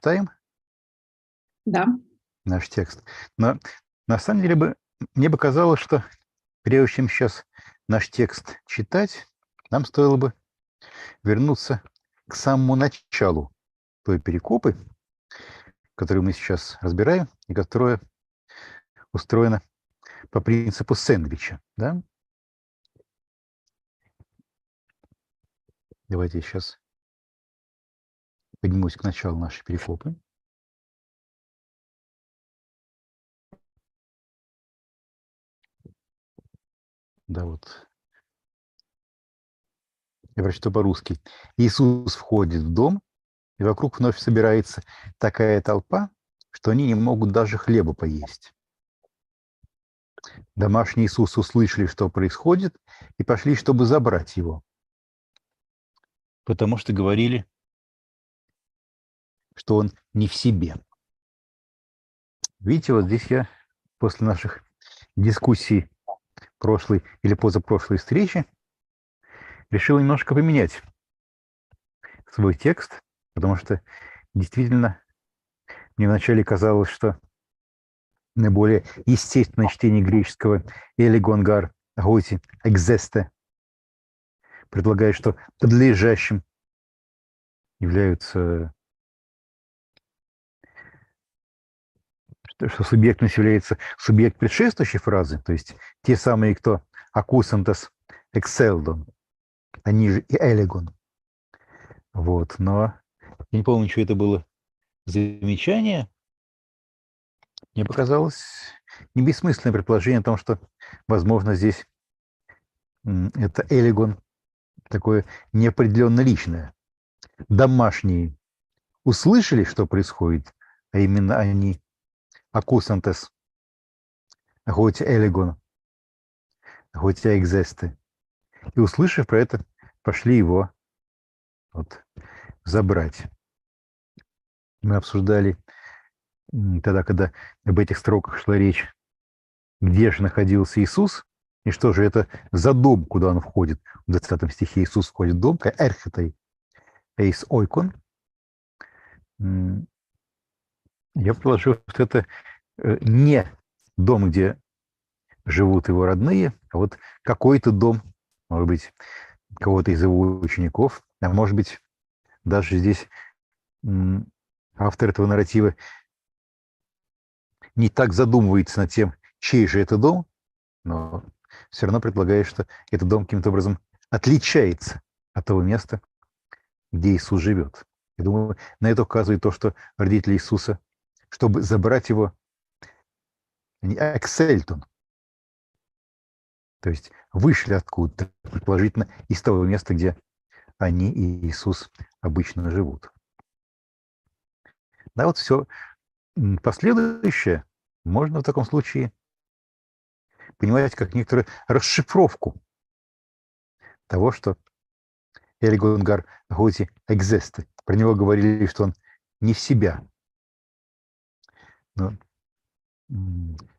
читаем Да. наш текст. Но на самом деле мне бы казалось, что прежде чем сейчас наш текст читать, нам стоило бы вернуться к самому началу той перикопы, которую мы сейчас разбираем, и которая устроена по принципу сэндвича. Да? Давайте я сейчас поднимусь к началу нашей перикопы. Да, вот. Я прочту по-русски. Иисус входит в дом, и вокруг вновь собирается такая толпа, что они не могут даже хлеба поесть. Домашние Иисуса услышали, что происходит, и пошли, чтобы забрать его. Потому что говорили, что он не в себе. Видите, вот здесь я после наших дискуссий прошлой или позапрошлой встречи решил немножко поменять свой текст, потому что действительно мне вначале казалось, что наиболее естественное чтение греческого «элегонгар готи экзесте» предполагает, что подлежащим являются, что субъектом является субъект предшествующей фразы, то есть те самые, кто акусантас экселдон, они же и элегон. Вот, но я не помню, что это было замечание. Мне показалось не бессмысленное предположение о том, что, возможно, здесь это элегон такое неопределенно личное. Домашние услышали, что происходит, а именно они акусантес, хоть элегон, хоть экзесте, и, услышав про это, пошли его вот забрать. Мы обсуждали тогда, когда об этих строках шла речь, где же находился Иисус, и что же это за дом, куда он входит. В 20 стихе Иисус входит в дом, эрхетай эйс ойкон. Я положил, что это не дом, где живут его родные, а вот какой-то дом, может быть, кого-то из его учеников, а может быть, даже здесь автор этого нарратива не так задумывается над тем, чей же это дом, но все равно предполагает, что этот дом каким-то образом отличается от того места, где Иисус живет. Я думаю, на это указывает то, что родители Иисуса, чтобы забрать его, они эксельтон, то есть вышли откуда-то, предположительно, из того места, где они и Иисус обычно живут. Да, вот все последующее можно в таком случае понимать как некоторую расшифровку того, что Элигонгар Готи экзесте. Про него говорили, что он не в себя. Но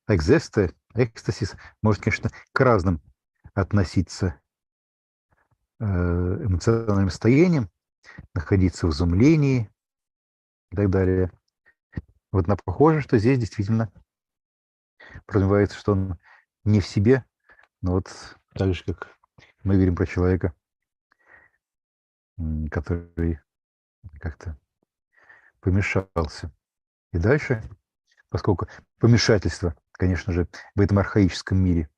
экзесте, экстасис может, конечно, к разным относиться эмоциональным состояниям, находиться в изумлении и так далее. Вот на похоже, что здесь действительно подразумевается, что он не в себе, но вот так же, как мы говорим про человека, который как-то помешался. И дальше, поскольку помешательство, конечно же, в этом архаическом мире,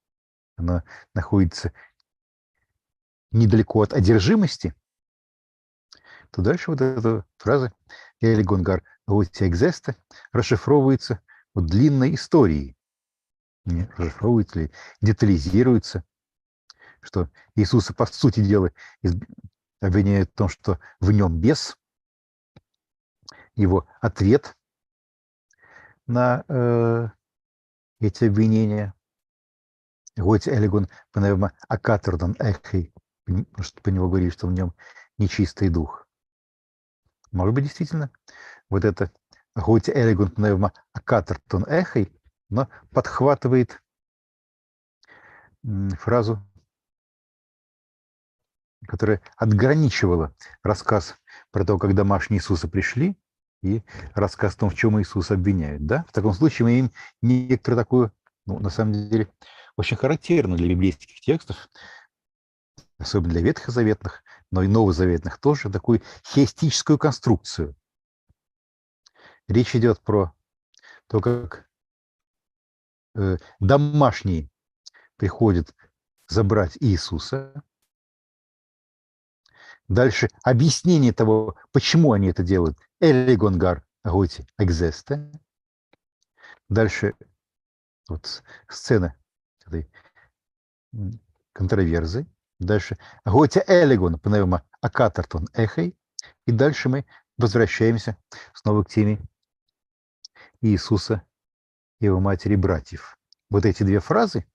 оно находится недалеко от одержимости, то дальше вот эта фраза «Элигонгар готи экзесте» расшифровывается вот длинной историей. Не расшифровывается или детализируется, что Иисуса, по сути дела, обвиняют в том, что в нем бес. Его ответ на эти обвинения «Готи элигон пневма акатердон эхей», потому что по него говорили, что в нем нечистый дух. Может быть, действительно, вот это «Готи элигон пневма акатердон эхей», но подхватывает фразу, которая отграничивала рассказ про то, как домашние Иисуса пришли, и рассказ о том, в чем Иисус обвиняют. Да? В таком случае мы имеем некоторую такую, ну, на самом деле, очень характерную для библейских текстов, особенно для ветхозаветных, но и новозаветных тоже, такую хеистическую конструкцию. Речь идет про то, как домашние приходят забрать Иисуса. Дальше объяснение того, почему они это делают. Элегонгар готи экзесте. Дальше вот сцена этой контроверзы. Дальше готи элегон пневма акатартон эхей. И дальше мы возвращаемся снова к теме Иисуса и его матери братьев. Вот эти две фразы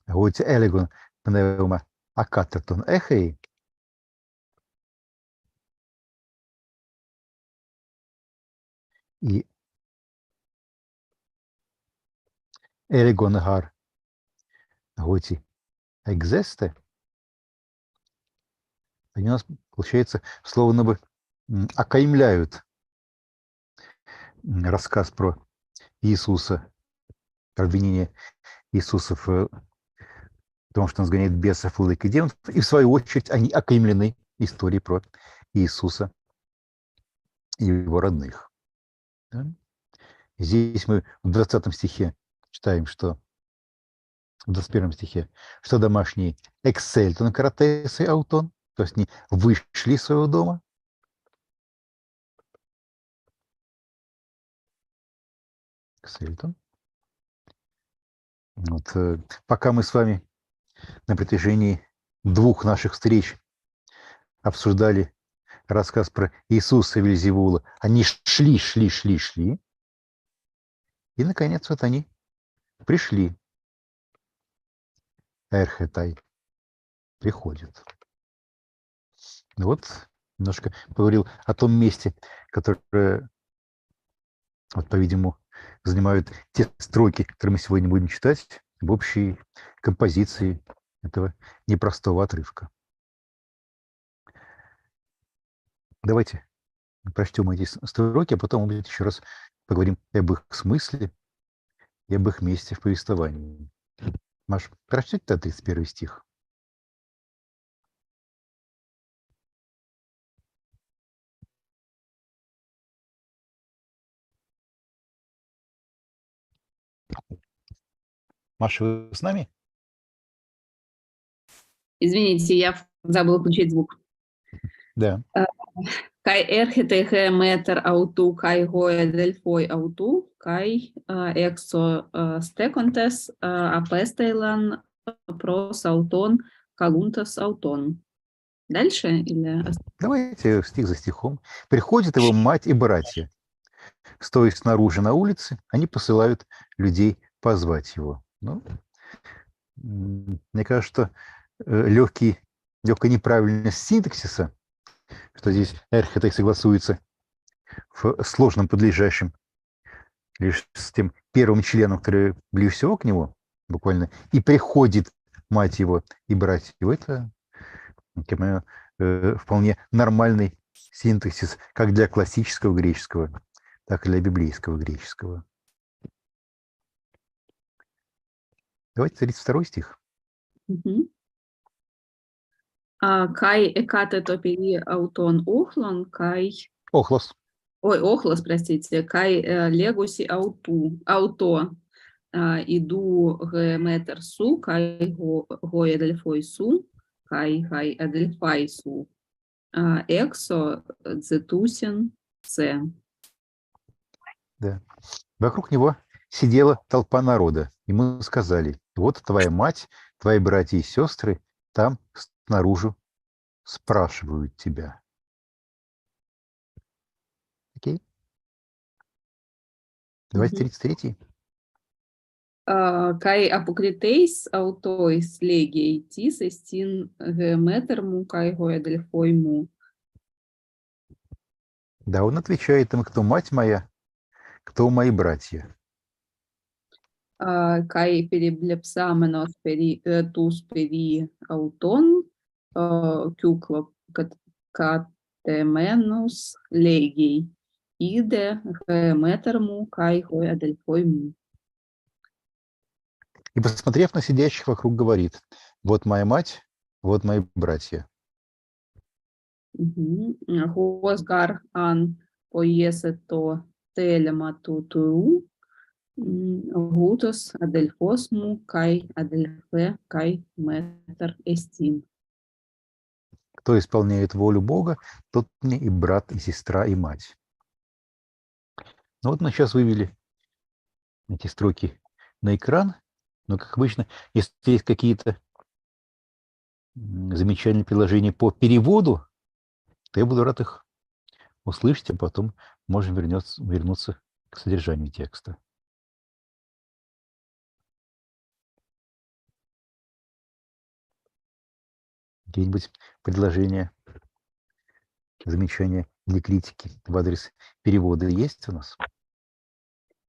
готи элегон пневма акатартон эхей и элегонгар готи экзесте, они у нас, получается, словно бы окаймляют рассказ про Иисуса, обвинение Иисуса в том, что он сгоняет бесов, владык и демонов, и в свою очередь они окаймлены историей про Иисуса и его родных. Да? Здесь мы в 20 стихе читаем, что в 21 стихе, что домашние эксельтон каратес и аутон, то есть они вышли из своего дома. Эксельтон. Вот, пока мы с вами на протяжении двух наших встреч обсуждали рассказ про Иисуса и Вельзевула, они шли, и, наконец, вот они пришли. Эрхетай приходит. Вот немножко поговорил о том месте, которое, вот, по-видимому, занимают те строки, которые мы сегодня будем читать в общей композиции этого непростого отрывка. Давайте прочтем эти строки, а потом, может быть, еще раз поговорим об их смысле и об их месте в повествовании. Маш, прочтите 31 стих. Маша, вы с нами? Извините, я забыла включить звук. Да. Кай эрхете метр ауту, кай гоя дельфой ауту, кай эксо стеконтес апестейлан прос аутон калунтас аутон. Дальше или... Давайте стих за стихом. «Приходит его мать и братья. Стоя снаружи на улице, они посылают людей позвать его». Ну, мне кажется, что легкая неправильность синтаксиса, что здесь эрхетай согласуется в сложном подлежащем лишь с тем первым членом, который ближе всего к нему, буквально, и приходит мать его и братья его. Это, я понимаю, вполне нормальный синтаксис как для классического греческого, так и для библейского греческого. Давайте 32 стих. Кай экате топери аутон охлон, кай... Охлос. Ой, охлос, простите. Кай легуси ауто. Иду г метр су, кай го эдельфой су, кай эдельфай су. Эксо цетусин це. Да. Вокруг него сидела толпа народа. Ему сказали: вот твоя мать, твои братья и сестры там снаружи спрашивают тебя. Окей? Давайте 33-й. Кай апокритейс аутоис легей тис эстин г метр му, кай го эдельфой му. Да, он отвечает им: кто мать моя, кто мои братья. Кай переблепсаменос тус пери аутон, кюкло теменус легий, иде геометрму кайгой адельфойму. И, посмотрев на сидящих вокруг, говорит: вот моя мать, вот мои братья. Хосгар ан поесето телематуту гутос адельфосму кай адельфе кай метр эстин. Кто исполняет волю Бога, тот мне и брат, и сестра, и мать. Ну вот мы сейчас вывели эти строки на экран, но, как обычно, если есть какие-то замечательные приложения по переводу, то я буду рад их услышать, а потом можем вернуться к содержанию текста. Какие-нибудь предложения, замечания или критики в адрес перевода есть у нас?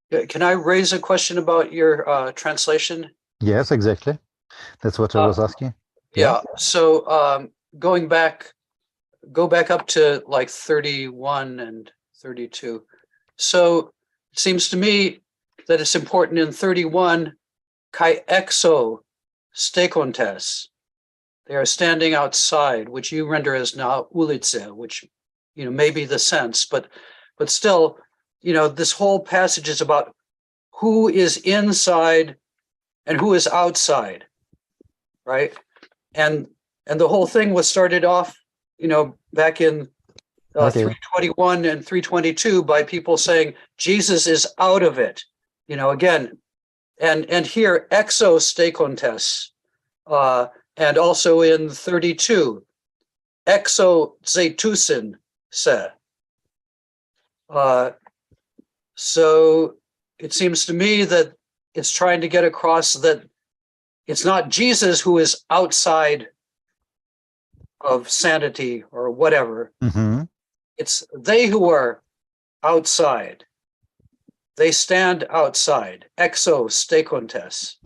Can I raise a question about your translation? Yes, exactly. That's what I was asking. Yeah. So go back up to like 31 and 32. So it seems to me that it's important in 31, kai exo stekontes. They are standing outside, which you render as na ulice, which may be the sense, but still, this whole passage is about who is inside and who is outside, right? And the whole thing was started off, back in 321 and 322 by people saying Jesus is out of it, again, and here exo stekontes, and also in 32, exo zetusin se. So it seems to me that it's trying to get across that it's not Jesus who is outside of sanity or whatever. Mm-hmm. It's they who are outside. They stand outside. Exo stekontes.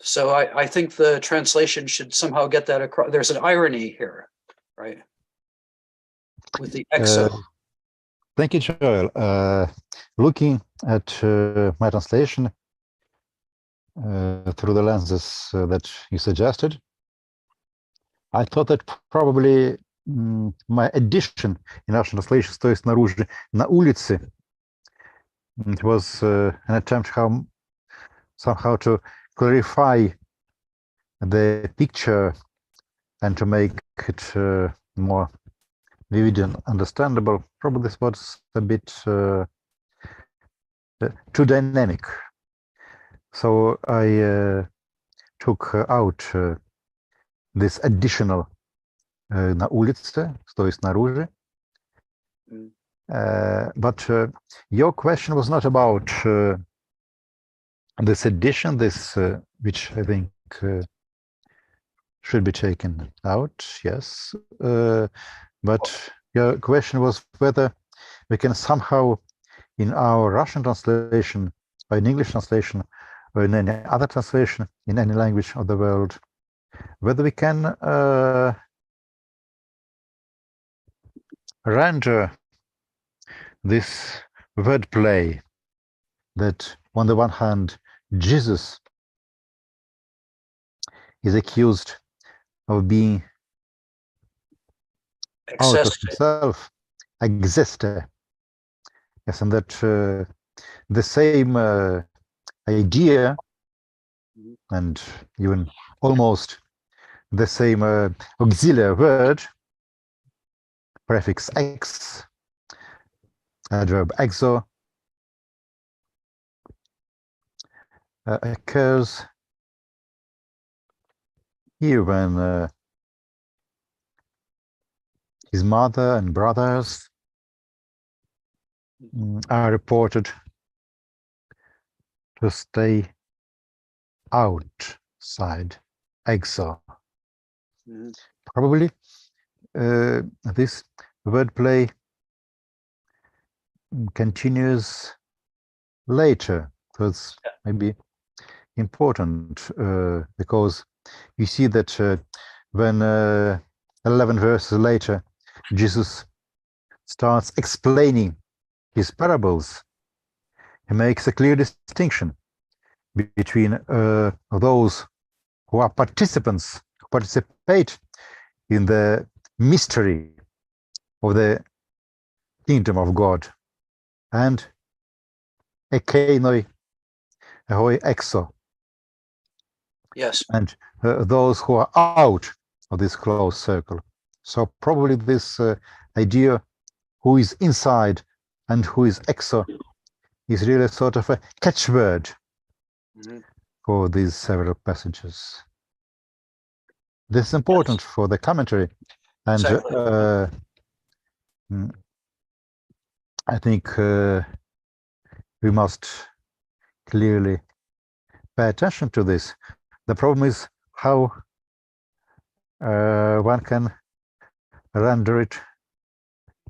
So I think the translation should somehow get that across. There's an irony here, right? With the exo. Thank you, Joel. Looking at my translation through the lenses that you suggested, I thought that probably my addition in our translation, то есть снаружи, на улице, it was an attempt somehow to clarify the picture and to make it more vivid and understandable. Probably this was a bit too dynamic. So I took out this additional на улице, то есть снаружи. But your question was not about this addition, which I think should be taken out, yes. But your question was whether we can somehow, in our Russian translation, or in English translation, or in any other translation, in any language of the world, whether we can render this wordplay that, on the one hand, Jesus is accused of being out of himself, existe. Yes, and that the same idea, and even almost the same auxiliary word, prefix ex, adverb exo, occurs here when his mother and brothers are reported to stay outside, exo. Probably this wordplay continues later. So it's maybe important because you see that when 11 verses later, Jesus starts explaining his parables, he makes a clear distinction between those who are participants, who participate in the mystery of the kingdom of God, and ekenoi hoi exo, Yes. and those who are out of this closed circle. So probably this idea who is inside and who is exo is really sort of a catchword for these several passages. This is important for the commentary, and Exactly. I think we must clearly pay attention to this. The problem is how one can render it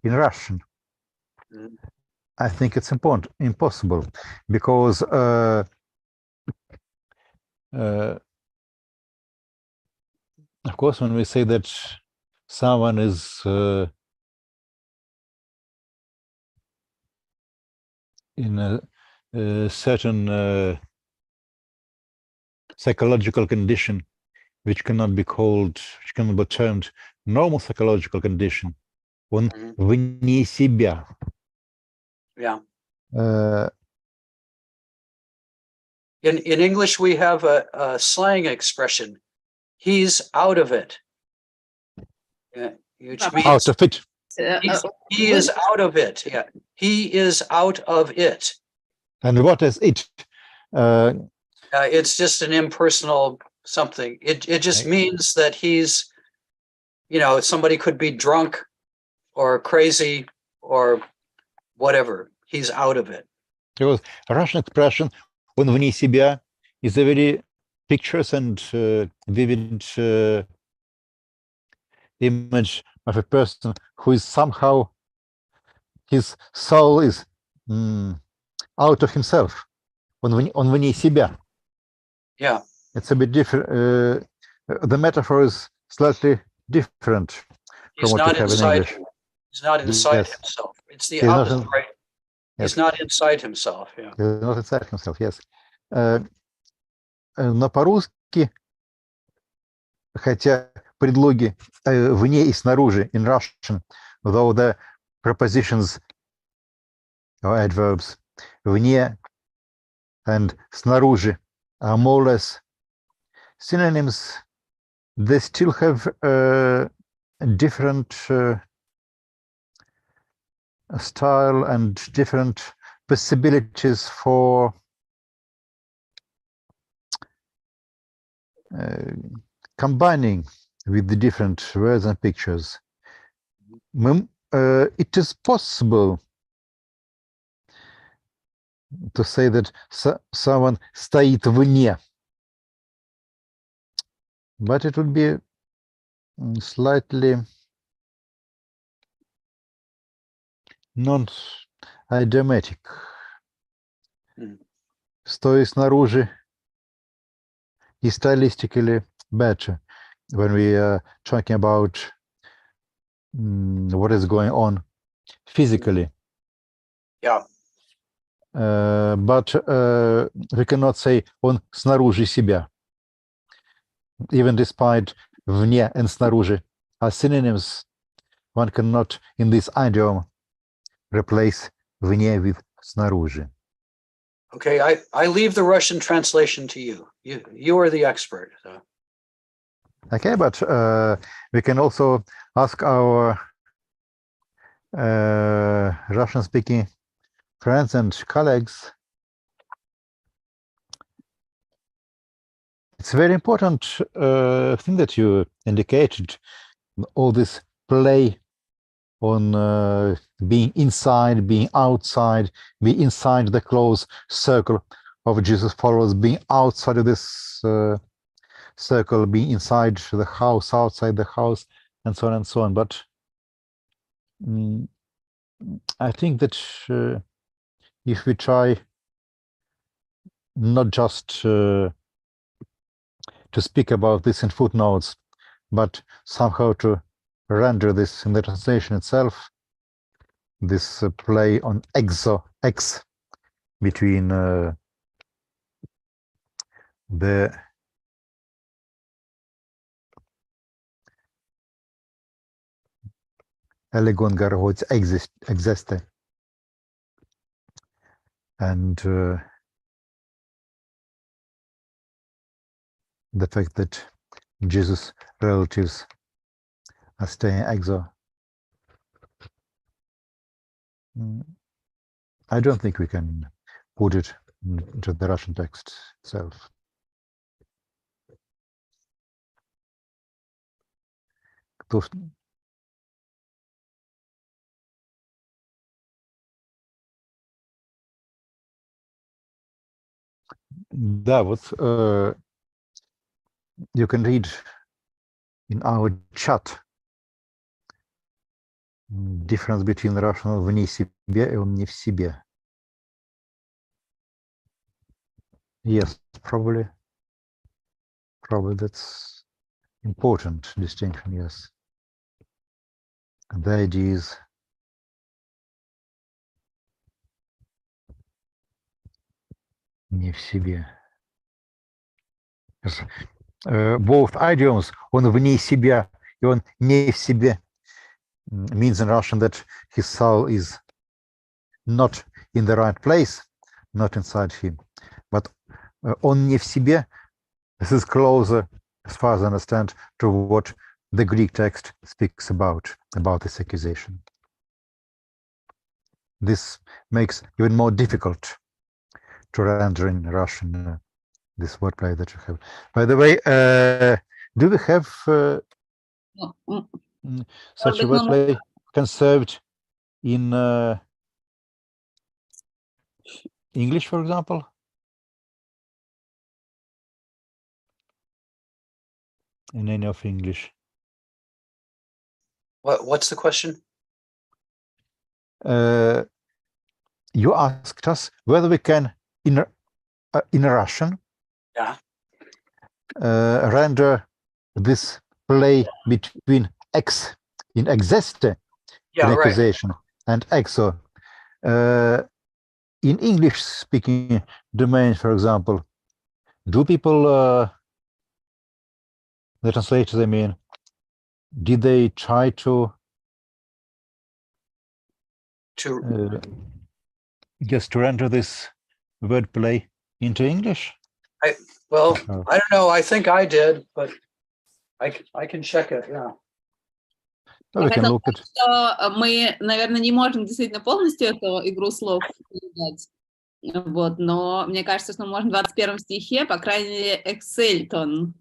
in Russian. Mhm. I think it's impossible, because of course, when we say that someone is in a certain psychological condition, which cannot be termed normal psychological condition, он вне себя. Yeah. In English, we have a slang expression, he's out of it. Which means Out of it. he is out of it. Yeah. He is out of it. And what is it? It's just an impersonal something. It just means that he's, somebody could be drunk or crazy or whatever. He's out of it. Because Russian expression "он вне себя" is a very pictures and vivid image of a person who is somehow, his soul is out of himself. Он вне себя. Yeah. It's a bit different. The metaphor is slightly different from what we have in English. He's not inside himself. It's the opposite, right? He's not inside himself. Yeah. He's not inside himself, yes. Но по-русски, хотя предлоги вне и снаружи in Russian, though the prepositions or adverbs вне and снаружи are more or less synonyms, they still have different style and different possibilities for combining with the different words and pictures. It is possible to say that someone стоит вне, but it would be slightly non-idiomatic. Стоя снаружи is stylistically better when we are talking about what is going on physically. Yeah. But we cannot say он снаружи себя. Even despite вне and снаружи are synonyms, one cannot in this idiom replace вне with снаружи. Okay, I leave the Russian translation to you. You are the expert. So. Okay, but we can also ask our Russian-speaking friends and colleagues. It's a very important thing that you indicated, all this play on being inside, being outside, being inside the close circle of Jesus' followers, being outside of this circle, being inside the house, outside the house, and so on and so on. But I think that if we try not just to to speak about this in footnotes, but somehow to render this in the translation itself, this play on X between the elegon garhots existe and the fact that Jesus' relatives are staying exo. I don't think we can put it into the Russian text itself. Да, вот you can read in our chat difference between Russian вне себе и он не в себе. Yes, probably that's important distinction, yes. The idea is не в себе. Both idioms, он вне себя и он не в себе, means in Russian that his soul is not in the right place, not inside him. But он не в себе, this is closer, as far as I understand, to what the Greek text speaks about this accusation. This makes even more difficult to render in Russian this wordplay that you have. By the way, do we have such a wordplay conserved in English, for example? In any of English? What's the question? You asked us whether we can, in Russian, render this play between X in existe, accusation, and exo. In English-speaking domain, for example, do people, the translators, I mean, did they try to render this wordplay into English? I don't know. I think I did, but I can check it. Yeah. We can look at. Мы, наверное, не можем действительно полностью эту игру слов передать. Вот, но мне кажется, что мы можем в 21 стихе, по крайней мере, Excel-тон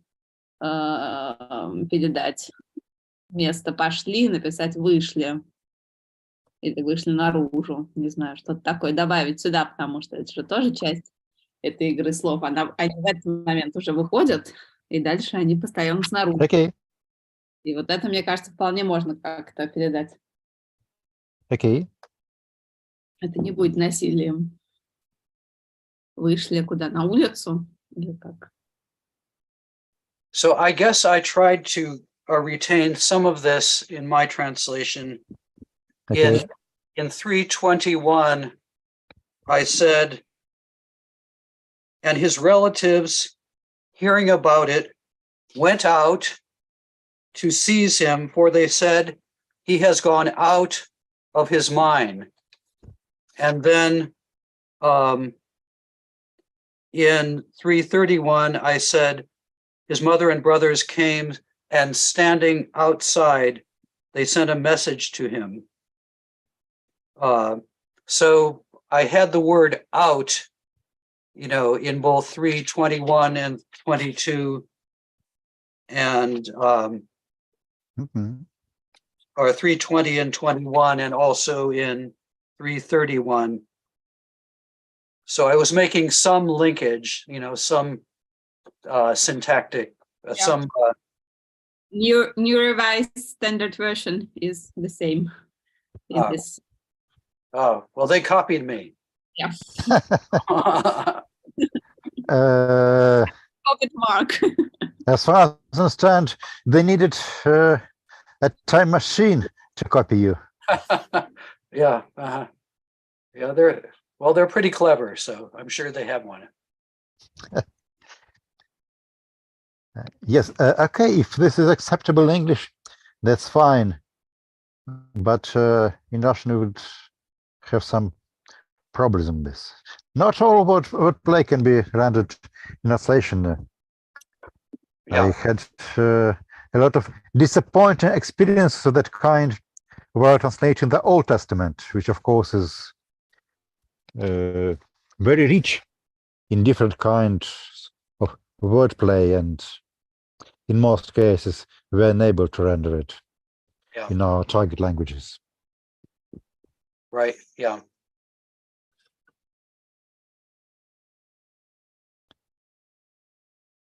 передать. Вместо пошли написать вышли. Или вышли наружу. Не знаю, что-то такое добавить сюда, потому что это же тоже часть этой игры слов. Они в этот момент уже выходят, и дальше они постоянно снаружи. Okay. И вот это, мне кажется, вполне можно как-то передать. Okay. Это не будет насилием. Вышли куда? На улицу? Или как? So I guess I tried to retain some of this in my translation. Okay. In 3:21, I said, and his relatives, hearing about it, went out to seize him, for they said, he has gone out of his mind. And then in 3:31, I said, his mother and brothers came, and standing outside, they sent a message to him. So I had the word out, in both 3:21 and 22, and or 3:20 and 21, and also in 3:31. So I was making some linkage, some syntactic, some. New Revised Standard Version is the same in this. Oh, well, they copied me. Yeah. Pocket Mark. As far as I understand, they needed a time machine to copy you. Yeah. Uh-huh. Yeah, they're pretty clever, so I'm sure they have one. Yes, okay, if this is acceptable in English, that's fine. But in Russian, we would have some problems in this. Not all wordplay can be rendered in translation. Yeah. I had a lot of disappointing experiences of that kind while translating the Old Testament, which of course is very rich in different kinds of wordplay, and in most cases we're unable to render it Yeah. in our target languages. Right. Yeah.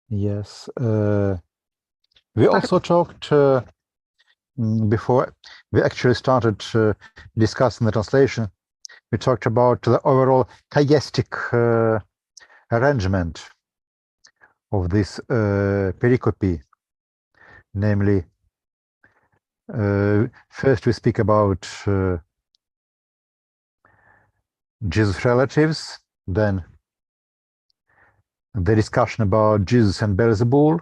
Yes. We also talked before we actually started discussing the translation. We talked about the overall chiastic arrangement of this pericope. Namely, first we speak about Jesus' relatives, then the discussion about Jesus and Beelzebul,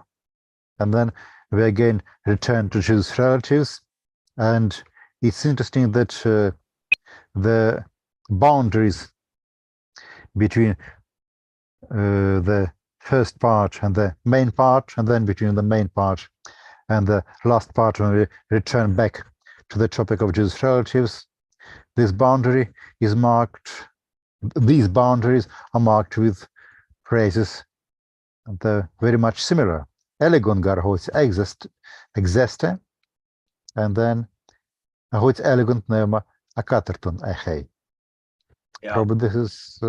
and then we again return to Jesus' relatives. And it's interesting that the boundaries between the first part and the main part, and then between the main part and the last part, when we return back to the topic of Jesus' relatives, this boundary is marked, these boundaries are marked with phrases that are very much similar. Elegon gar hoc existe, and then hoc elegant pneuma acaterton eche. Yeah. Probably this is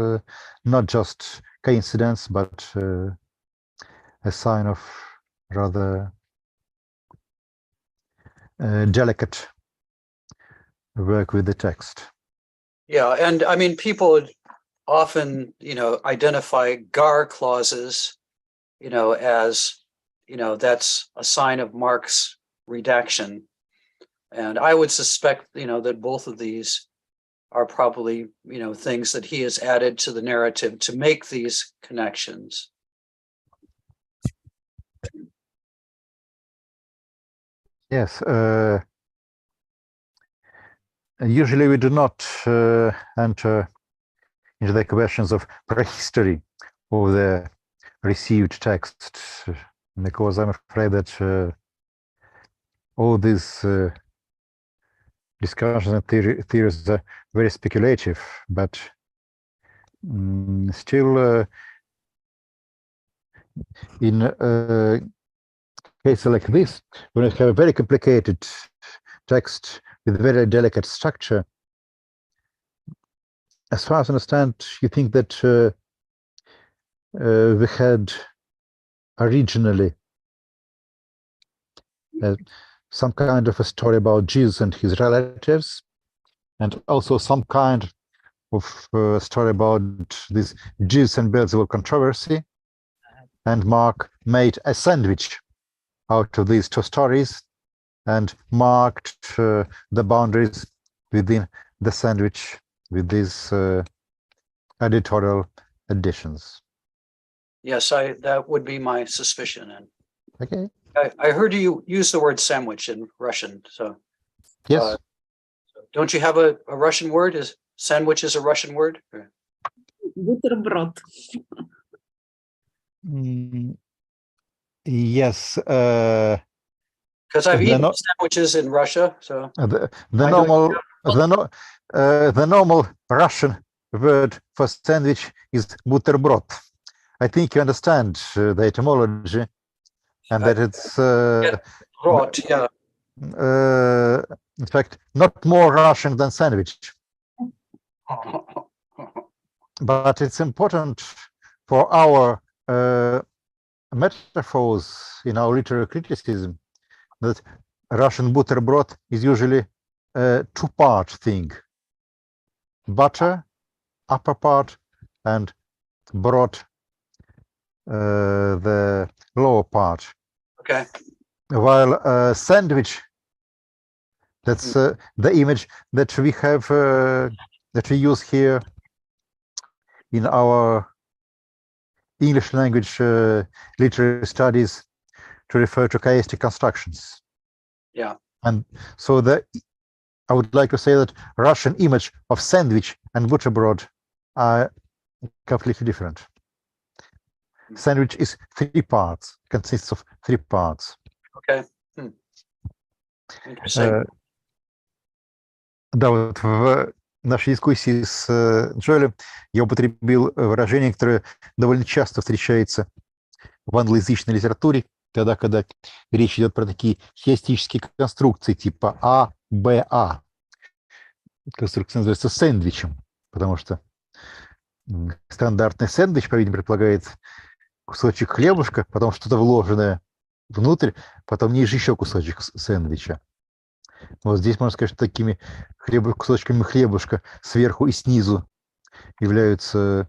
not just coincidence, but a sign of rather delicate work with the text. Yeah. And I mean, people would often, identify gar clauses, as, that's a sign of Mark's redaction. And I would suspect, that both of these are probably, things that he has added to the narrative to make these connections. Yes. Usually we do not enter into the questions of prehistory of the received text, because I'm afraid that all these discussions and theories are very speculative, but still in a case like this, when you have a very complicated text with very delicate structure, as far as I understand, you think that we had originally some kind of a story about Jesus and his relatives, and also some kind of story about this Jesus and Beelzebul controversy, and Mark made a sandwich out of these two stories and marked the boundaries within the sandwich with these editorial additions. Yes, that would be my suspicion. And Okay. I heard you use the word sandwich in Russian. So Yes. Don't you have a Russian word? Is sandwich is a Russian word? Бутерброд. Yes. Because I've They're eaten not- sandwiches in Russia. So The I don't normal Russian word for sandwich is бутерброд. I think you understand the etymology, and that it's rot, yeah. in fact not more Russian than sandwich. But it's important for our metaphors in our literary criticism that Russian butterbrot is usually a two-part thing. Butter, upper part, and brot, the lower part. Okay. While sandwich, that's the image that we have, that we use here in our English language literary studies to refer to chiastic constructions. Yeah. And so I would like to say that Russian image of sandwich and buterbrod are completely different. Sandwich is 3 parts, consists of 3 parts. Okay. Interesting. Да, вот в нашей дискуссии с Джоэлем я употребил выражение, которое довольно часто встречается в англоязычной литературе, тогда, когда речь идет про такие хиастические конструкции типа А, Б, А. Конструкция называется сэндвичем, потому что стандартный сэндвич, по-видимому, предполагает кусочек хлебушка, потом что-то вложенное внутрь, потом ниже еще кусочек сэндвича. Вот здесь можно сказать, что такими кусочками хлебушка сверху и снизу являются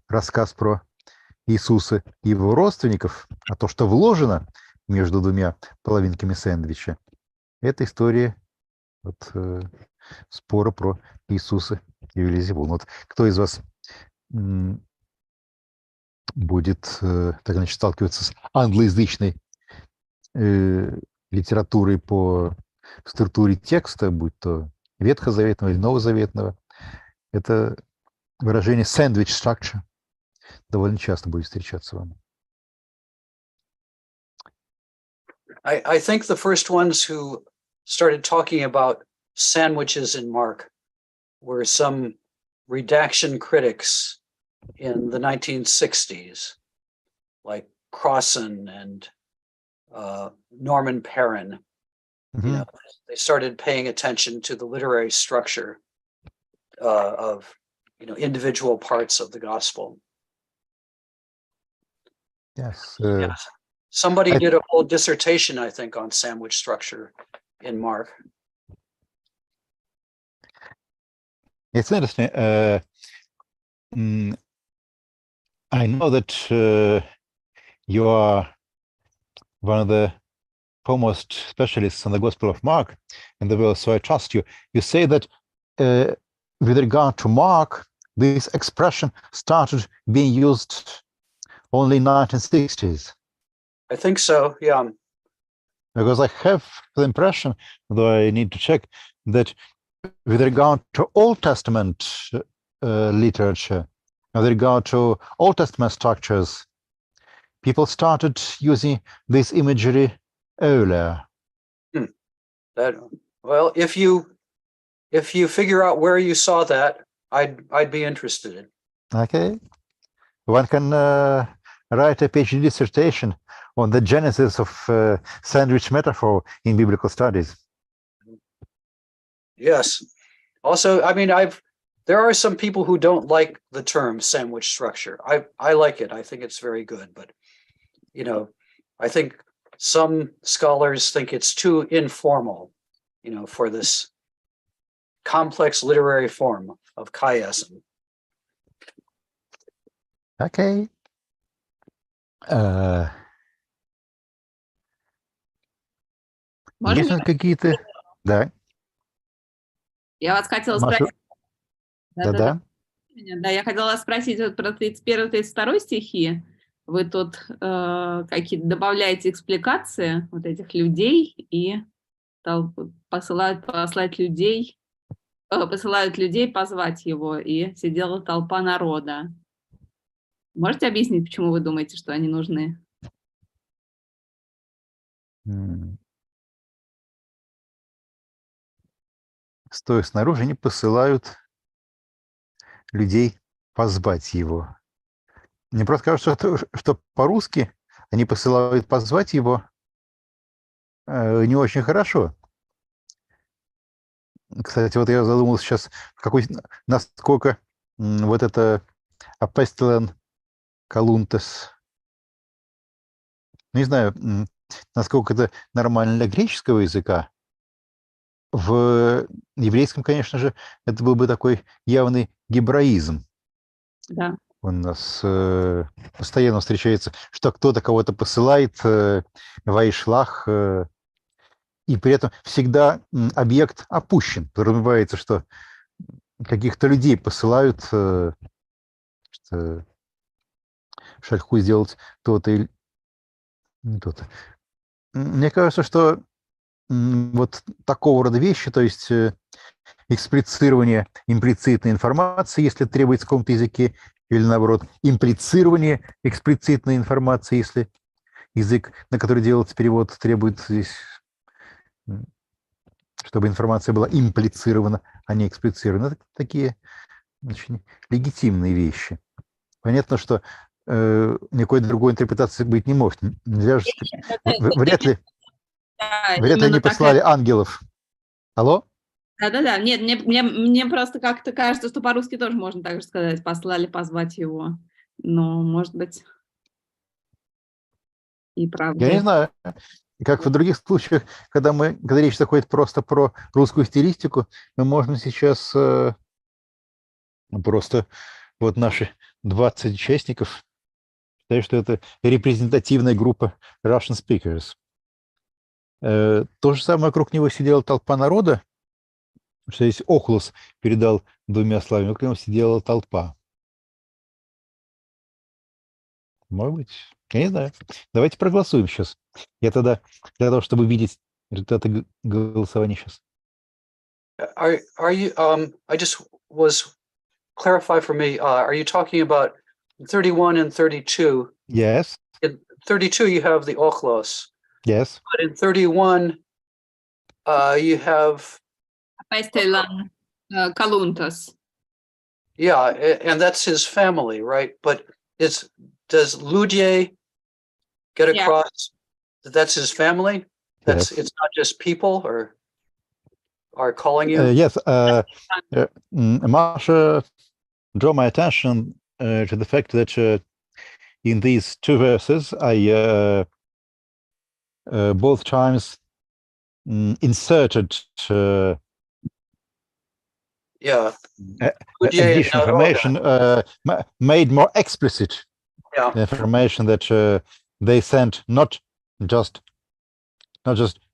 рассказ про Иисуса и его родственников, а то, что вложено между 2 половинками сэндвича, это история спора про Иисуса и Вельзевула. Вот кто из вас будет так, значит, сталкиваться с англоязычной литературой по структуре текста, будь то ветхозаветного или новозаветного, это выражение sandwich structure довольно часто будет встречаться вам. I think the first ones who started talking about sandwiches in Mark were some redaction critics in the 1960s, like Crossan and Norman Perrin. You know, they started paying attention to the literary structure of, individual parts of the gospel. Yes. Somebody did a whole dissertation, I think, on sandwich structure in Mark. It's interesting. I know that you are one of the foremost specialists on the Gospel of Mark in the world, so I trust you. You say that with regard to Mark, this expression started being used only in 1960s. I think so, yeah. Because I have the impression, though I need to check, that with regard to Old Testament literature, with regard to Old Testament structures, people started using this imagery earlier. Well, if you figure out where you saw that, I'd be interested. Okay. One can write a PhD dissertation on the genesis of sandwich metaphor in biblical studies. Yes. Also, I mean, there are some people who don't like the term sandwich structure. I like it. I think it's very good, but I think some scholars think it's too informal, for this complex literary form of chiasm. Okay. Можно Есть какие-то... Да. Я вас хотела Маша. спросить. Да-да. Да, я хотела спросить вот про 31-32 стихи. Вы тут какие-то добавляете экспликации вот этих людей и посылают людей позвать его, и сидела толпа народа. Можете объяснить, почему вы думаете, что они нужны? Стоя снаружи, они посылают людей позвать его. Мне просто кажется, что по-русски они посылают позвать его не очень хорошо. Кстати, вот я задумался сейчас, насколько вот это апестелен колунтес, не знаю, насколько это нормально для греческого языка. В еврейском, конечно же, это был бы такой явный гебраизм. Да. у нас постоянно встречается, что кто-то кого-то посылает, вайшлах, и при этом всегда объект опущен. Подразумевается, что каких-то людей посылают, что шальху сделать то-то или не то-то. Мне кажется, что вот такого рода вещи, то есть эксплицирование имплицитной информации, если требуется в каком-то языке, или наоборот, имплицирование эксплицитной информации, если язык, на который делается перевод, требует здесь, чтобы информация была имплицирована, а не эксплицирована. Это такие очень легитимные вещи. Понятно, что никакой другой интерпретации быть не может. Нельзя же, вряд ли они послали ангелов. Алло? Да-да-да. Нет, мне просто как-то кажется, что по-русски тоже можно так же сказать. Послали позвать его. Но, может быть, и правда. Я не знаю. Как в других случаях, когда речь заходит просто про русскую стилистику, мы можем сейчас просто вот наши 20 участников считать, что это репрезентативная группа Russian speakers. То же самое вокруг него сидела толпа народа, что здесь Охлус передал двумя словами, вокруг него сидела толпа. Может быть, я не знаю. Давайте проголосуем сейчас. Я тогда, для того, чтобы видеть результаты голосования сейчас. Are you, I just was, clarify for me, are you talking about 31 and 32? Yes, In 32, you have the ochlos, yes. but in 31, you have, Пестелан Колунтас. yeah, and that's his family, right? But does Ludye get Yeah. across that that's his family? Yes. It's not just people or are calling you? Yes, Masha drew my attention to the fact that in these two verses, I both times inserted Yeah. additional information, made more explicit Yeah. information that they sent not just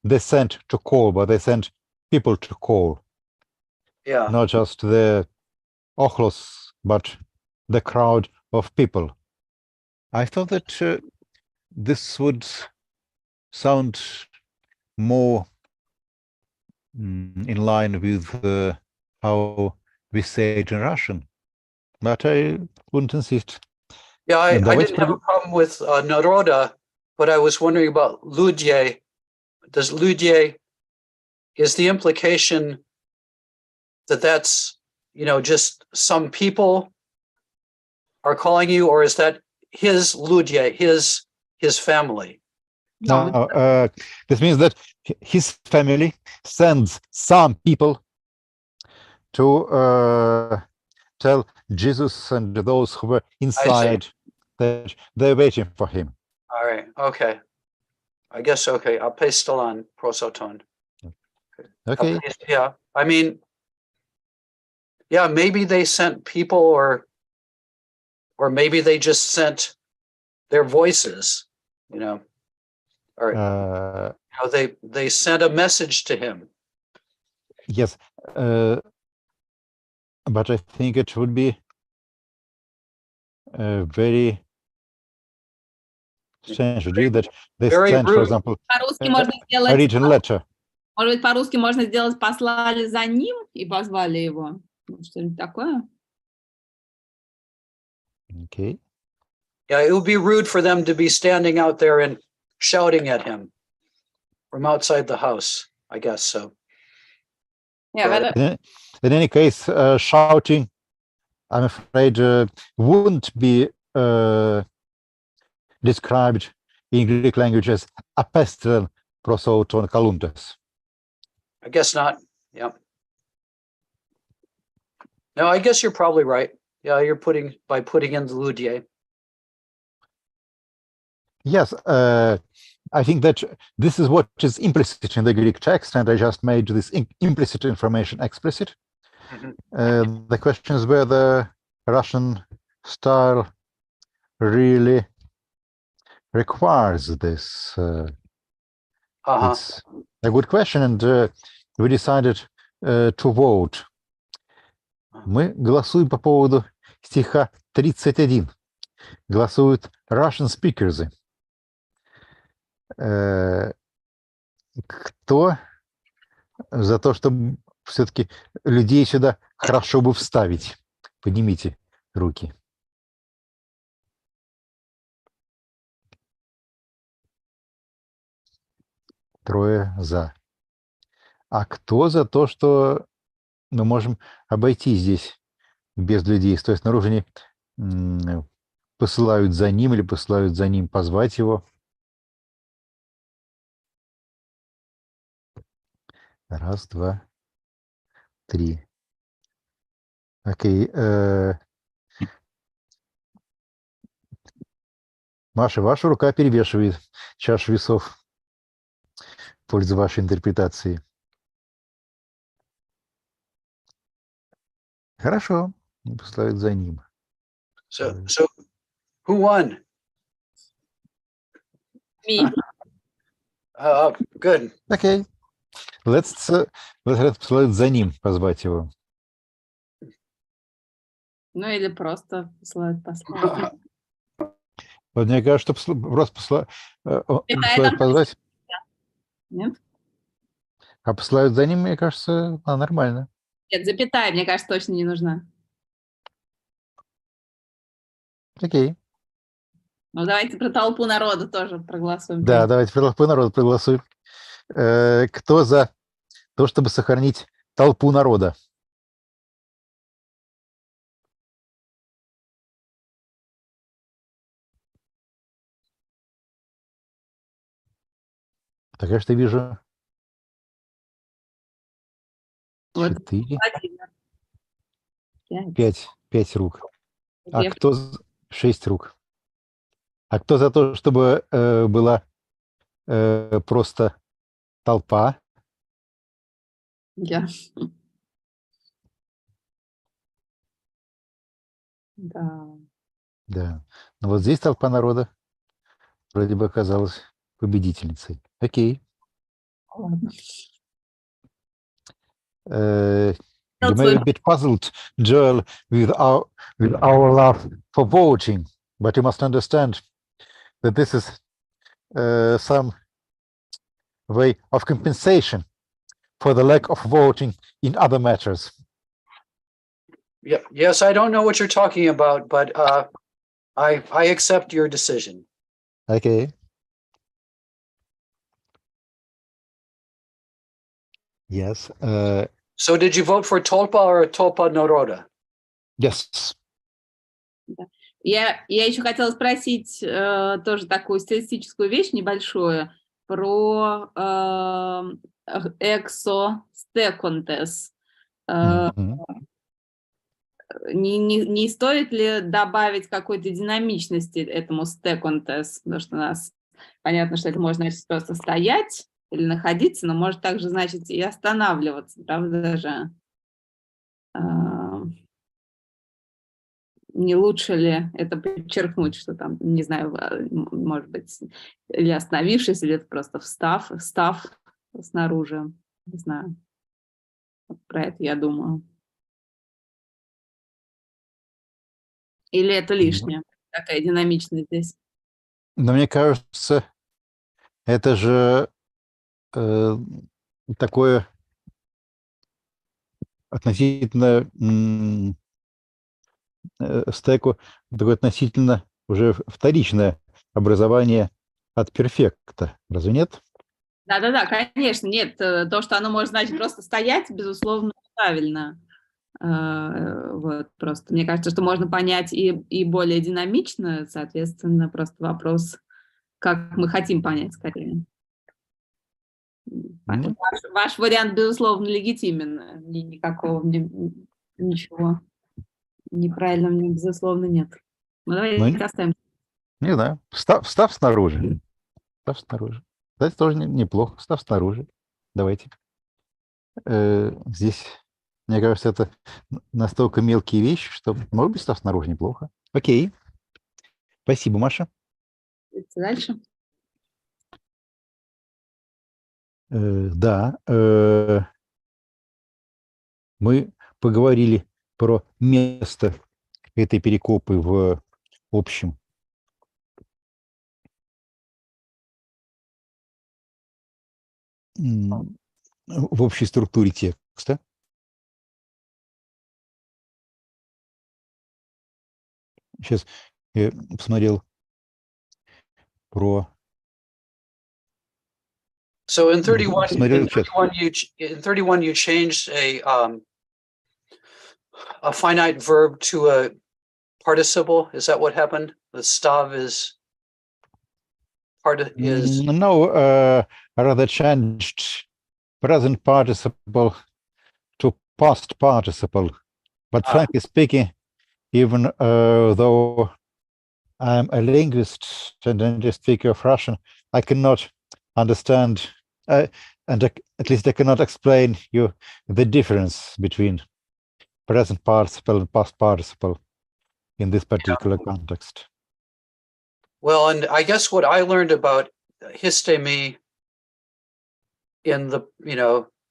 they sent to call, but they sent people to call. Yeah. Not just the Ochlos, but the crowd of people. I thought that this would sound more in line with how we say it in Russian, but I wouldn't insist. Yeah, I didn't have a problem with Naroda, but I was wondering about Ludye. Does Ludye, is the implication that that's, just some people are calling you, or is that his Ludye, his family? No, this means that his family sends some people to tell Jesus and those who were inside that they're waiting for him. All right. Okay. I guess, okay. I'll paste still on prosoton. Okay. Yeah. I mean, yeah, maybe they sent people or maybe they just sent their voices, or they sent a message to him. Yes. But I think it would be very strange that they sent, for example, По-русски можно сделать. a written letter. Может быть, по-русски можно сделать послали за ним и позвали его. Что-нибудь такое? Okay. Yeah, it would be rude for them to be standing out there and shouting at him from outside the house, I guess so. Yeah, In any case, shouting, I'm afraid, wouldn't be described in Greek language as apestren prosoton kaluntes. I guess not. Yeah. No, I guess you're probably right. Yeah, you're putting in the Ludye. Yes, I think that this is what is implicit in the Greek text, and I just made this implicit information explicit. Mm-hmm. The question is whether Russian style really requires this? It's a good question, and we decided to vote. Мы голосуем по поводу стиха 31. Голосуют Russian speakers. Кто за то, чтобы все-таки людей сюда хорошо бы вставить? Поднимите руки. Трое за. А кто за то, что мы можем обойти здесь без людей? То есть снаружи не посылают за ним или посылают за ним позвать его? Раз, два, три. Окей. Маша, ваша рука перевешивает чашу весов в пользу вашей интерпретации. Хорошо. Посылают за ним. So who won? Me. Good. Окей. Let's посылают за ним, позвать его. Ну или просто посылают послать. Вот мне кажется, что просто посылают позвать. Нет? А посылают за ним, мне кажется, нормально. Нет, запятая, мне кажется, точно не нужна. Окей. Ну, давайте про толпу народа тоже проголосуем. Да, давайте про толпу народа проголосуем. Кто за то, чтобы сохранить толпу народа? Так, я что вижу. Вот. 4, Пять. 5 рук. А Я- кто 6 рук? А кто за то, чтобы была просто толпа? Я. Да. Да. Но вот здесь толпа народа вроде бы оказалась победительницей. Окей. Ладно. You may be a bit puzzled, Joel, with our love for voting, but you must understand that this is some way of compensation for the lack of voting in other matters. Yeah. Yes, I don't know what you're talking about, but I accept your decision. Okay. Yes. So did you vote for Tolpa or Tolpa Naroda? Yes. Я еще хотела спросить тоже такую статистическую вещь небольшую про эксостеконтес. Не стоит ли добавить какой-то динамичности этому стеконтес? Потому что у нас понятно, что это можно значить просто стоять или находиться, но может также значить и останавливаться, правда же? Не лучше ли это подчеркнуть, что там, не знаю, может быть, или остановившись, или это просто встав снаружи, не знаю. Вот про это я думаю. Или это лишнее, такая динамичность здесь? Но мне кажется, это же такое относительно стеку, такое относительно уже вторичное образование от перфекта. Разве нет? Да, конечно, нет. То, что оно может значить просто стоять, безусловно, правильно. Вот, просто мне кажется, что можно понять и более динамично, соответственно, просто вопрос, как мы хотим понять скорее. Ваш вариант, безусловно, легитимен. Никакого ничего неправильного, безусловно, нет. Ну, давайте оставим. Не знаю. Встав снаружи. Встав снаружи. Кстати, тоже неплохо. Встав снаружи. Давайте. Здесь, мне кажется, это настолько мелкие вещи, что, может быть, встав снаружи неплохо. Окей. Спасибо, Маша. Дальше. Да, мы поговорили про место этой перекопы в общем в общей структуре текста. Сейчас я посмотрел про... So in 31, Смотрел чат. in 31 you changed a finite verb to a participle. Is that what happened? The stav is No, rather changed present participle to past participle. But frankly speaking, even though I'm a linguist and a native speaker of Russian, I cannot understand, and at least I cannot explain you the difference between present participle and past participle in this particular context. well, and I guess what I learned about histemi in the,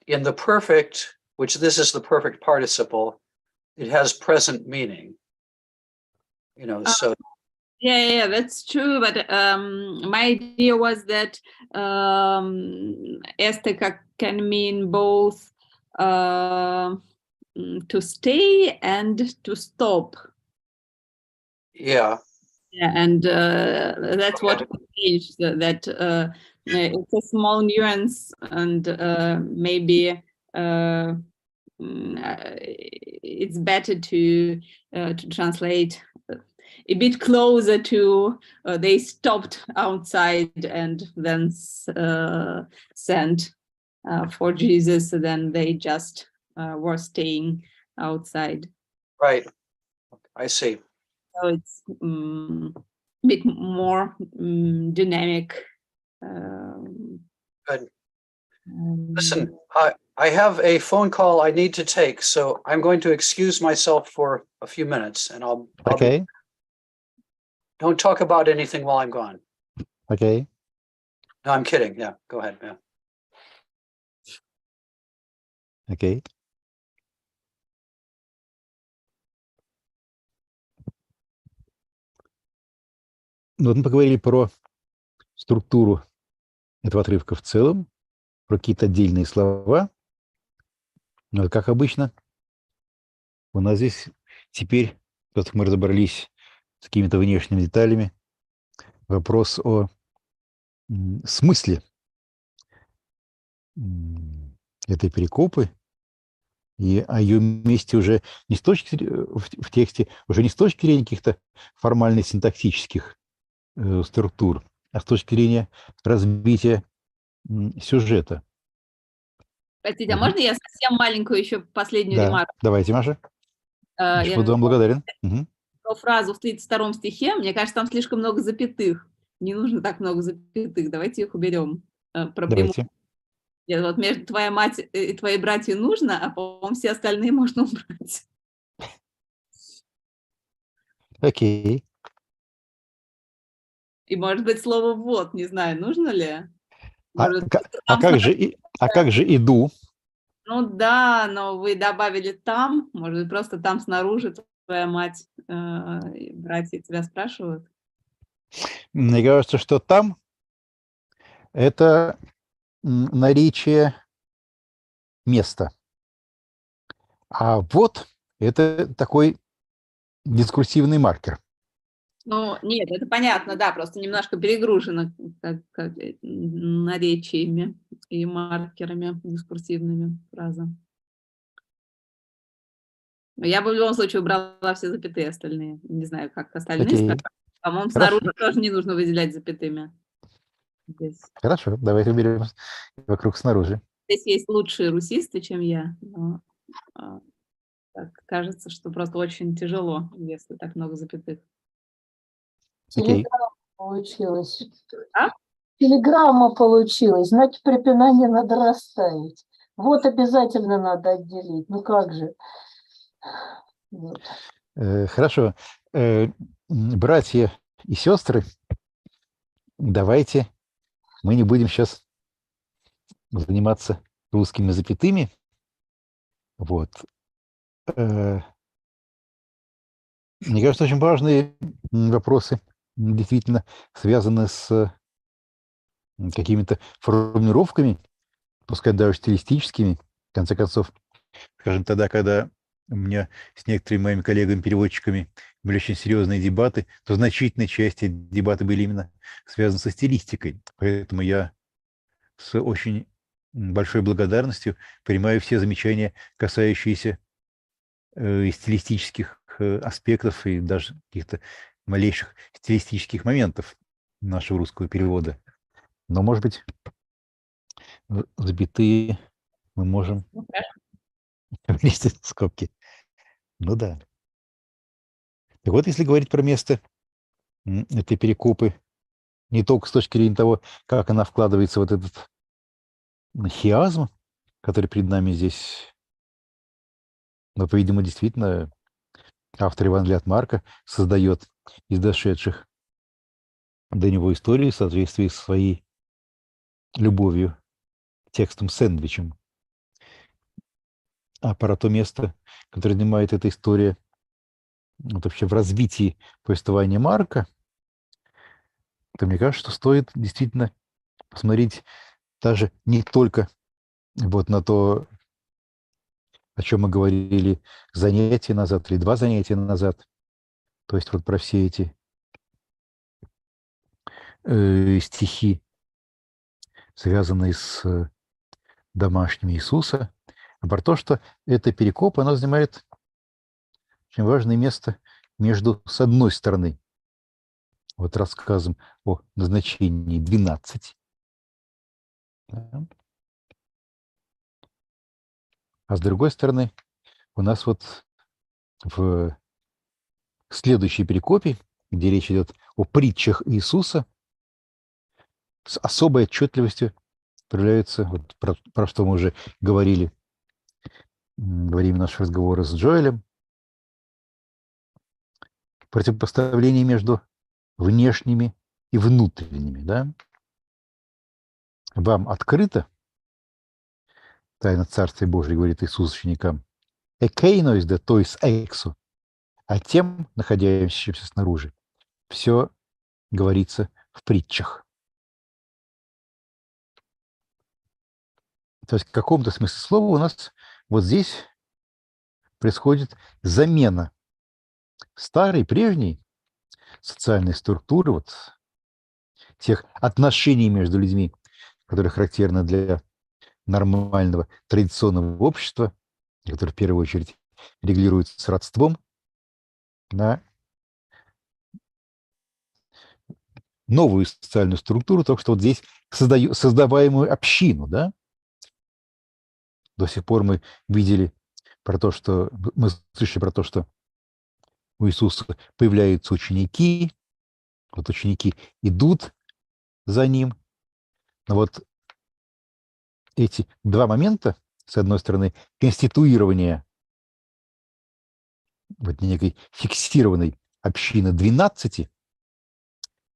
in the perfect, which this is the perfect participle, it has present meaning. So Yeah, that's true. But my idea was that este can mean both to stay and to stop. yeah. Yeah, and that's what changed. That it's a small nuance, and maybe it's better to translate a bit closer to they stopped outside and then sent for Jesus. Then they just were staying outside. Right. I see. So it's a bit more dynamic. Good. Listen, I have a phone call I need to take, so I'm going to excuse myself for a few minutes, and I'll Okay. Don't talk about anything while I'm gone. Okay. No, I'm kidding. Yeah, go ahead. Yeah. Okay. Ну, вот мы поговорили про структуру этого отрывка в целом, про какие-то отдельные слова. Но, как обычно, у нас здесь теперь, как мы разобрались с какими-то внешними деталями, вопрос о смысле этой перекопы и о ее месте уже не с точки в тексте, уже не с точки зрения каких-то формальных синтаксических структур, а с точки зрения разбития сюжета. Простите, а можно я совсем маленькую еще последнюю Да, ремарку? давайте, Маша. Я Буду вам благодарен. фразу в 32-м стихе, мне кажется, там слишком много запятых. Не нужно так много запятых. Давайте их уберем. Давайте. Вот между твоя мать и твои братья нужно, а, по-моему, все остальные можно убрать. Окей. И, может быть, слово «вот», не знаю, нужно ли? Может, как же иду? Ну да, но вы добавили там, может быть, просто там снаружи твоя мать, братья тебя спрашивают? Мне кажется, что там это наличие места. А вот это такой дискурсивный маркер. Ну, нет, это понятно, да, просто немножко перегружено как наречиями и маркерами дискурсивными фразы. Но я бы в любом случае убрала все запятые остальные. Не знаю, как остальные скажут. По-моему, снаружи тоже не нужно выделять запятыми. Здесь. Хорошо, давайте уберем вокруг снаружи. Здесь есть лучшие русисты, чем я. Но, так, кажется, что просто очень тяжело, если так много запятых. Телеграмма получилась. А? Телеграмма получилась, значит, препинание надо расставить. Вот обязательно надо отделить. Ну как же? Вот. Хорошо. братья и сестры, давайте мы не будем сейчас заниматься русскими запятыми. Вот. Мне кажется, очень важные вопросы действительно связаны с какими-то формулировками, пускай даже стилистическими. В конце концов, скажем, тогда, когда у меня с некоторыми моими коллегами-переводчиками были очень серьезные дебаты, то значительной части дебаты были именно связаны со стилистикой. Поэтому я с очень большой благодарностью принимаю все замечания, касающиеся стилистических аспектов и даже каких-то малейших стилистических моментов нашего русского перевода. Но, может быть, запятые мы можем Ну, хорошо. внести в скобки. Ну да. Так вот, если говорить про место этой перекопы, не только с точки зрения того, как она вкладывается в вот этот хиазм, который перед нами здесь, но, по-видимому, действительно автор Евангелия от Марка создает из дошедших до него истории в соответствии с своей любовью к текстом-сэндвичем. А про то место, которое занимает эта история вот вообще в развитии повествования Марка, то мне кажется, что стоит действительно посмотреть даже не только вот на то, о чем мы говорили занятия назад или 2 занятия назад, то есть вот про все эти стихи, связанные с домашним Иисуса, а про то, что эта перекоп, она занимает очень важное место между, с одной стороны, вот рассказом о назначении 12, да, а с другой стороны, у нас вот в следующей перекопе, где речь идет о притчах Иисуса, с особой отчетливостью проявляется, вот про что мы уже говорили во время нашего разговора с Джоэлем, противопоставление между внешними и внутренними. Да? Вам открыто тайна Царствия Божьего, говорит Иисус ученикам, «Экейноис да тоис эксо», а тем, находящимся снаружи, все говорится в притчах. То есть в каком-то смысле слова у нас вот здесь происходит замена старой, прежней социальной структуры, вот тех отношений между людьми, которые характерны для нормального традиционного общества, которые в первую очередь регулируются родством, на новую социальную структуру, только что вот здесь создаваемую общину. Да? До сих пор мы видели про то, что мы слышали про то, что у Иисуса появляются ученики, вот ученики идут за ним. Но вот эти 2 момента, с одной стороны, конституирование вот некой фиксированной общины 12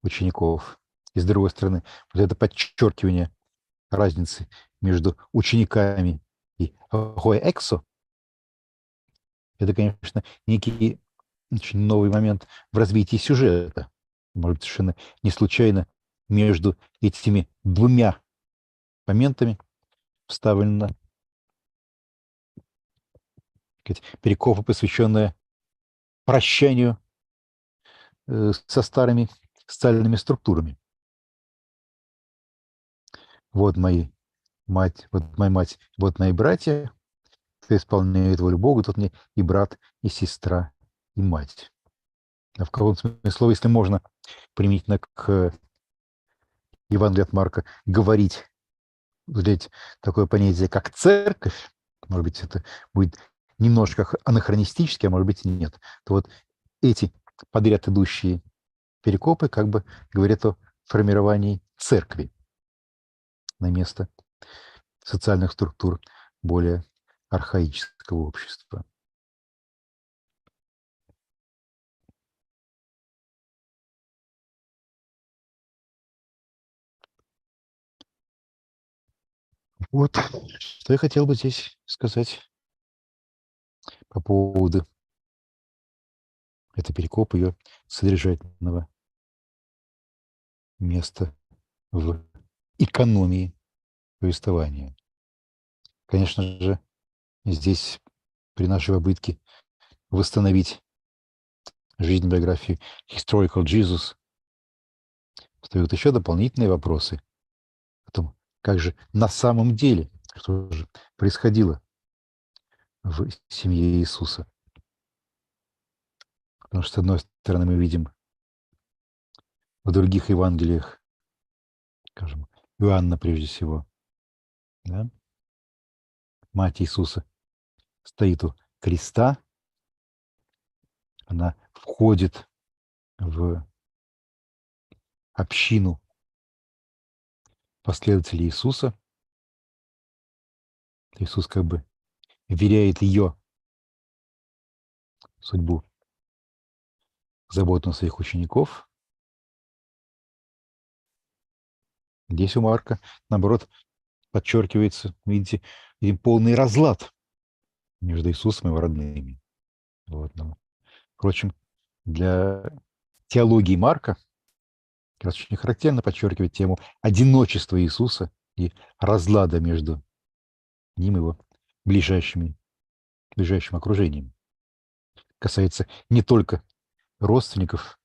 учеников, и с другой стороны, вот это подчеркивание разницы между учениками и эксо, это, конечно, некий очень новый момент в развитии сюжета. Может быть, совершенно не случайно между этими 2 моментами вставлена перекопа, посвященная прощанию со старыми социальными структурами. Вот моя мать, вот мои братья, кто исполняет волю Бога, тот мне и брат, и сестра, и мать. А в каком смысле слова, если можно применительно к Евангелию от Марка говорить, взять такое понятие, как церковь, может быть, это будет немножко анахронистически, а может быть, и нет, то вот эти подряд идущие перекопы как бы говорят о формировании церкви на место социальных структур более архаического общества. Вот, что я хотел бы здесь сказать по поводу этой перекопа, ее содержательного места в экономии повествования. Конечно же, здесь при нашей попытке восстановить жизнь биографии Historical Jesus встают еще дополнительные вопросы о том, как же на самом деле, что же происходило в семье Иисуса. Потому что, с одной стороны, мы видим в других Евангелиях, скажем, Иоанна прежде всего, да, мать Иисуса стоит у креста, она входит в общину последователей Иисуса. Иисус как бы вверяет ее судьбу, заботу на своих учеников. Здесь у Марка, наоборот, подчеркивается, видите, видим полный разлад между Иисусом и его родными. Вот. Но, впрочем, для теологии Марка как раз очень характерно подчеркивать тему одиночества Иисуса и разлада между ним и его ближайшим окружением. Касается не только родственников,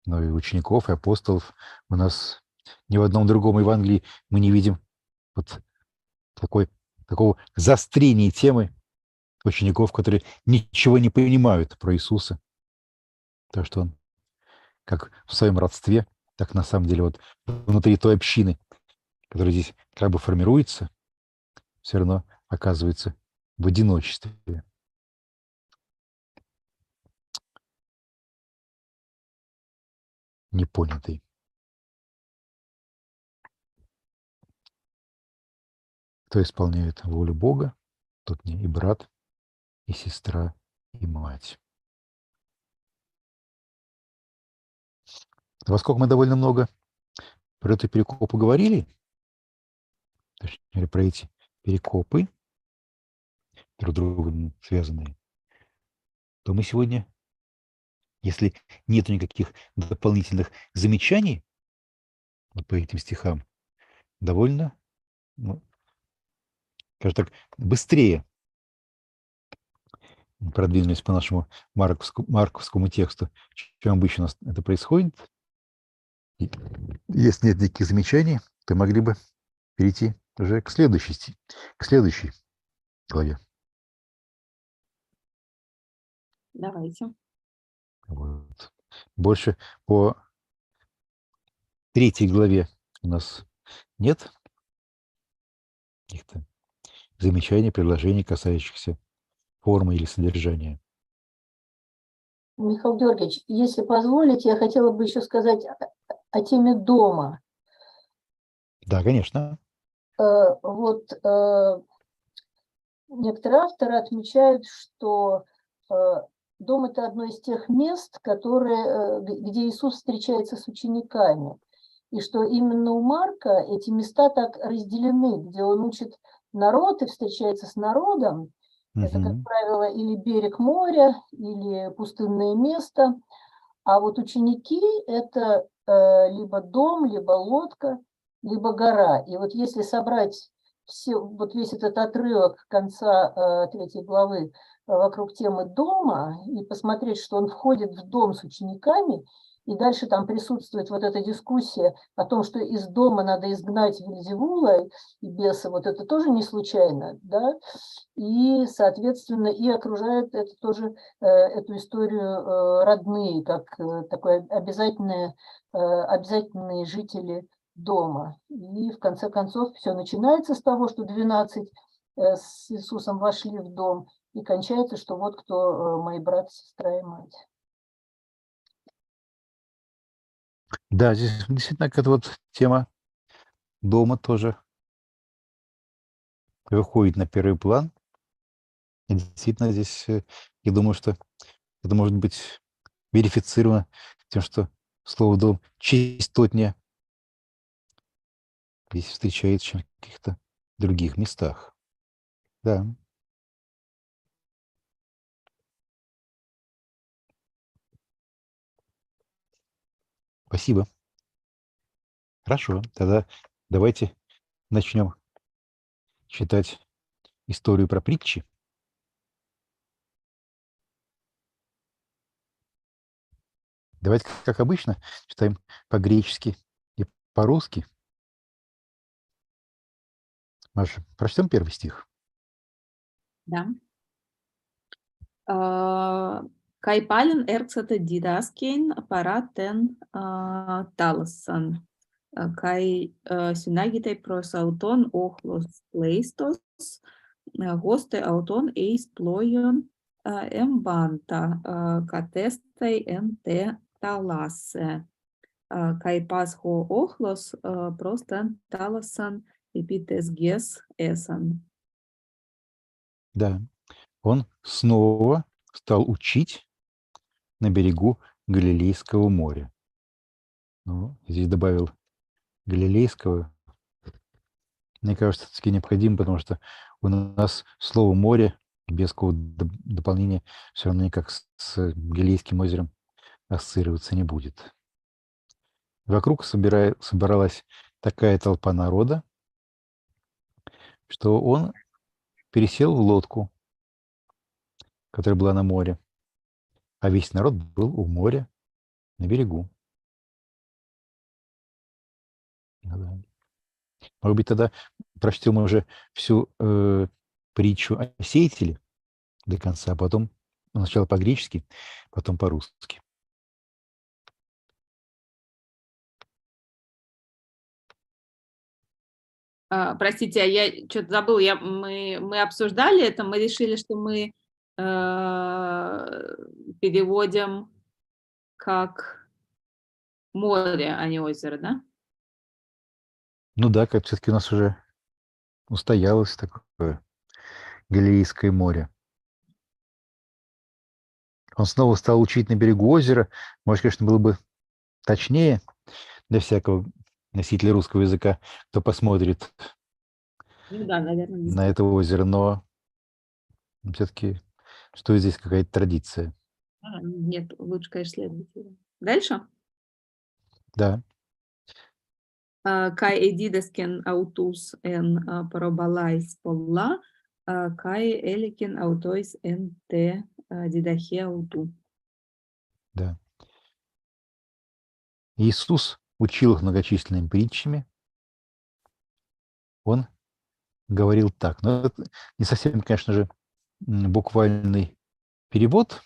но и учеников, и апостолов. У нас ни в одном другом Евангелии мы не видим вот такого заострения темы учеников, которые ничего не понимают про Иисуса. То, что он как в своем родстве, так на самом деле вот внутри той общины, которая здесь как бы формируется, все равно оказывается в одиночестве. Непонятый. Кто исполняет волю Бога, тот мне и брат, и сестра, и мать. Поскольку мы довольно много про эту перекопу говорили, точнее, про эти перекопы, друг с другом связанные, то мы сегодня, если нет никаких дополнительных замечаний вот по этим стихам, довольно, ну, скажем так, быстрее продвинулись по нашему марковскому тексту, чем обычно у нас это происходит. И если нет никаких замечаний, то могли бы перейти уже к следующей главе. Давайте. Вот. Больше по 3 главе у нас нет каких-то замечаний, предложений, касающихся формы или содержания. Михаил Георгиевич, если позволите, я хотела бы еще сказать о теме дома. Да, конечно. Вот некоторые авторы отмечают, что дом – это одно из тех мест, где Иисус встречается с учениками. И что именно у Марка эти места так разделены, где он учит народ и встречается с народом. Это, как правило, или берег моря, или пустынное место. А вот ученики – это либо дом, либо лодка, либо гора. И вот если собрать весь этот отрывок конца 3 главы вокруг темы дома и посмотреть, что он входит в дом с учениками, и дальше там присутствует вот эта дискуссия о том, что из дома надо изгнать Вельзевула и беса, вот это тоже не случайно, да, и, соответственно, и окружает это тоже эту историю родные, как такое обязательные жители дома. И в конце концов все начинается с того, что 12 с Иисусом вошли в дом, и кончается, что вот кто мои брат, сестра и мать. Да, здесь действительно какая-то вот тема дома тоже выходит на первый план. И действительно здесь, я думаю, что это может быть верифицировано тем, что слово «дом» частотнее здесь встречается, чем в каких-то других местах. Да. Спасибо. Хорошо. Тогда давайте начнем читать историю про притчи. Давайте, как обычно, читаем по-гречески и по-русски. Маша, прочтем первый стих. Да. Kai palin erksata didaskein paraten talasan. Kai synagitai pros auton ochlos pleistos, goste auton eis ploion embanta, katestai ente talasse. Kai pasho ochlos prostan talasan epites ges esan. Да. Он снова стал учить на берегу Галилейского моря. Ну, здесь добавил Галилейского. Мне кажется, это таки необходимо, потому что у нас слово «море» без какого дополнения все равно никак с Галилейским озером ассоциироваться не будет. Вокруг собиралась такая толпа народа, что он пересел в лодку, которая была на море, а весь народ был у моря на берегу. Да. Может быть, тогда прочтем уже всю притчу о сеятеле до конца, а потом сначала по-гречески, потом по-русски. Простите, я что-то забыла. Мы обсуждали это, мы решили, что мы переводим как море, а не озеро, да? Ну да, как все-таки у нас уже устоялось такое Галилейское море. Он снова стал учить на берегу озера. Может, конечно, было бы точнее для всякого носителя русского языка, кто посмотрит Ну да, наверное, не на знаю. это озеро, но все-таки что здесь какая-то традиция. Нет, лучше, конечно, следователя. Дальше. Да, Kai edidasken autus en parabalais polla, kai eliken autois en te didachie ауту. да. Иисус учил их многочисленными притчами. Он говорил так. Но это не совсем, конечно же, буквальный перевод.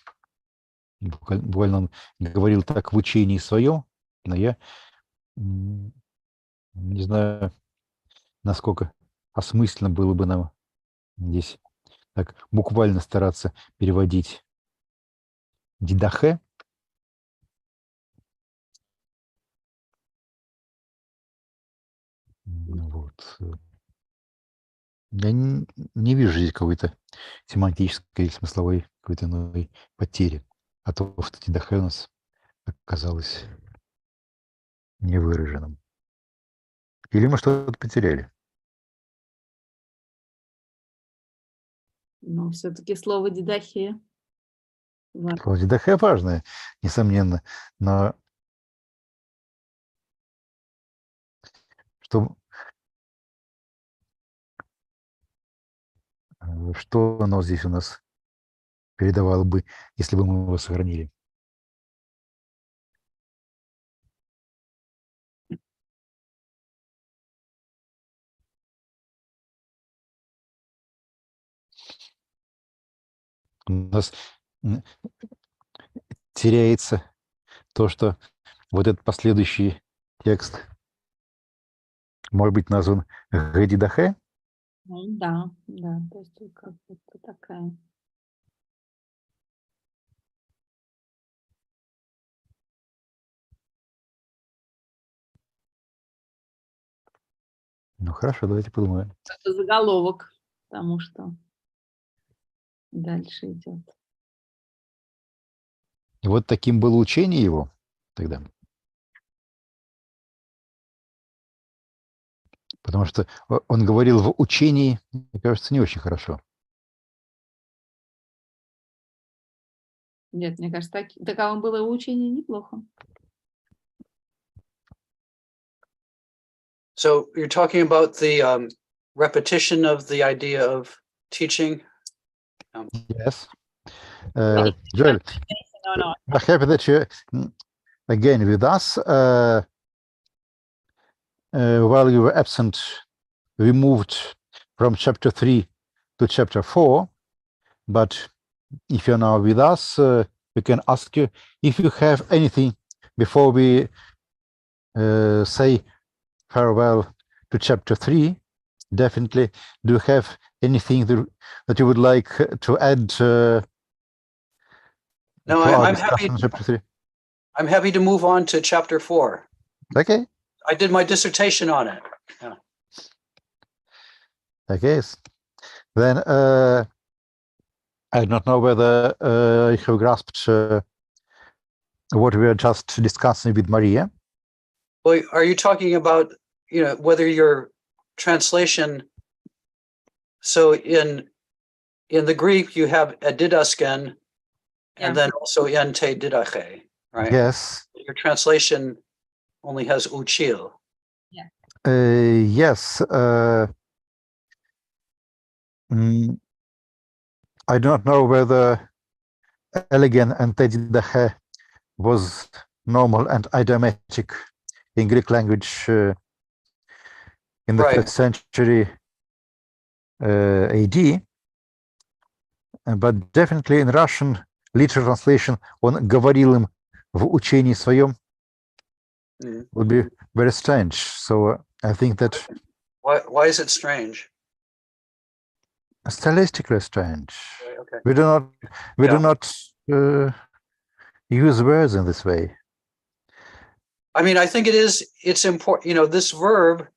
Буквально он говорил так в учении своем, но я не знаю, насколько осмысленно было бы нам здесь так буквально стараться переводить дидахе. Вот. Я не вижу здесь какой-то семантической или смысловой какой-то иной потери. А то, что дидахе у нас оказалось невыраженным. Или мы что-то потеряли. Но все-таки слово дидахия. Слово дидахе важное, несомненно, но что оно здесь у нас передавало бы, если бы мы его сохранили? У нас теряется то, что вот этот последующий текст может быть назван Гэдидахе. Ну, да, то есть как будто такая. Ну хорошо, давайте подумаем. Это заголовок, потому что дальше идет. И вот таким было учение его тогда. Потому что он говорил в учении, мне кажется, не очень хорошо. Нет, мне кажется, таковым было и учение неплохо. So you're talking about the repetition of the idea of teaching. Yes. Joel, No. I'm happy that you're again with us. While you were absent, we moved from chapter 3 to chapter 4. But if you're now with us, we can ask you if you have anything before we say farewell to chapter 3. Definitely, do you have anything that you would like to add to No, our I'm happy. discussion on chapter 3? I'm happy to move on to chapter 4. Okay. I did my dissertation on it. Okay. Then I don't know whether you have grasped what we were just discussing with Maria. Well, are you talking about, whether your translation? So in the Greek, you have edidasken, and then also ente didache, right? Yes. Your translation only has uchil. Yes. I do not know whether elegant and tedidache was normal and idiomatic in Greek language in the Right. 1st century AD, but definitely in Russian literal translation он говорил им в учении своем would be very strange. So I think that Why is it strange? stylistically strange. Okay. We do not use words in this way. I mean, I think it's important, this verb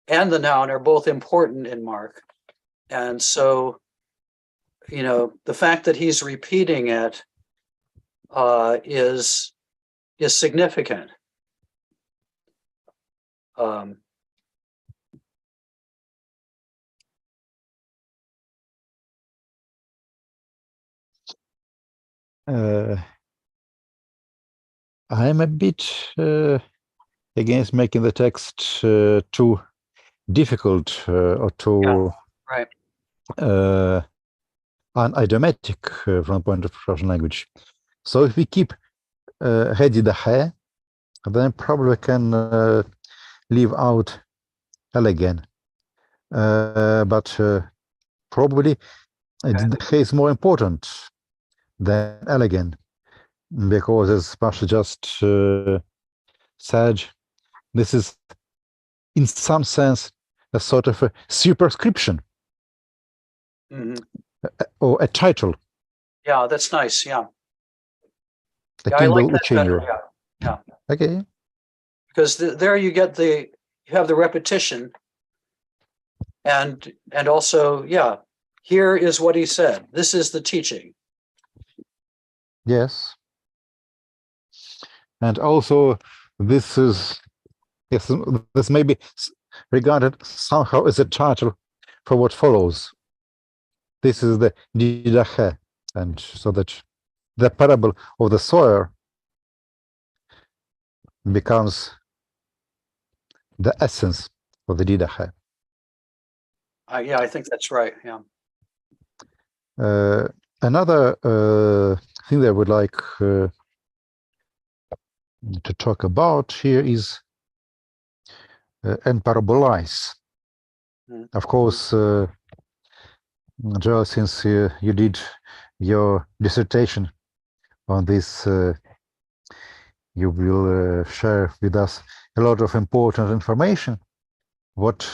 and the noun are both important in Mark. And so, the fact that he's repeating it is significant. I'm a bit against making the text too difficult or too unidiomatic from the point of Russian language. So if we keep hedidahe, then probably can leave out elegant. But probably didahe is more important than elegant, because as Pasha just said, this is in some sense a sort of a superscription or a title. Yeah, that's nice. Yeah. I like that better. Yeah. Okay. Because there you have the repetition, and also, here is what he said. This is the teaching. Yes. And also this may be regarded somehow as a title for what follows. This is the didache, and so that the parable of the sower becomes the essence of the didache. I think that's right. Yeah. Another thing that I would like to talk about here is parabolize. Of course, Joel, since you did your dissertation on this, you will share with us a lot of important information. What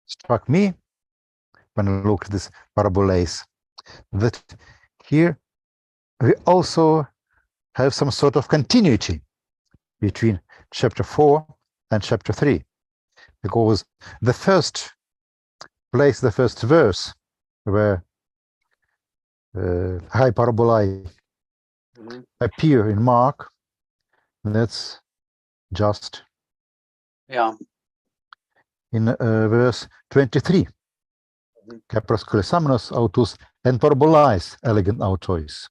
struck me when I looked at this parabolae, that here we also have some sort of continuity between chapter 4 and chapter 3, because the first verse where high parabolae appear in Mark, that's just Yeah. In verse 23, Capros kolesamenos autus en parbolais elegant autois.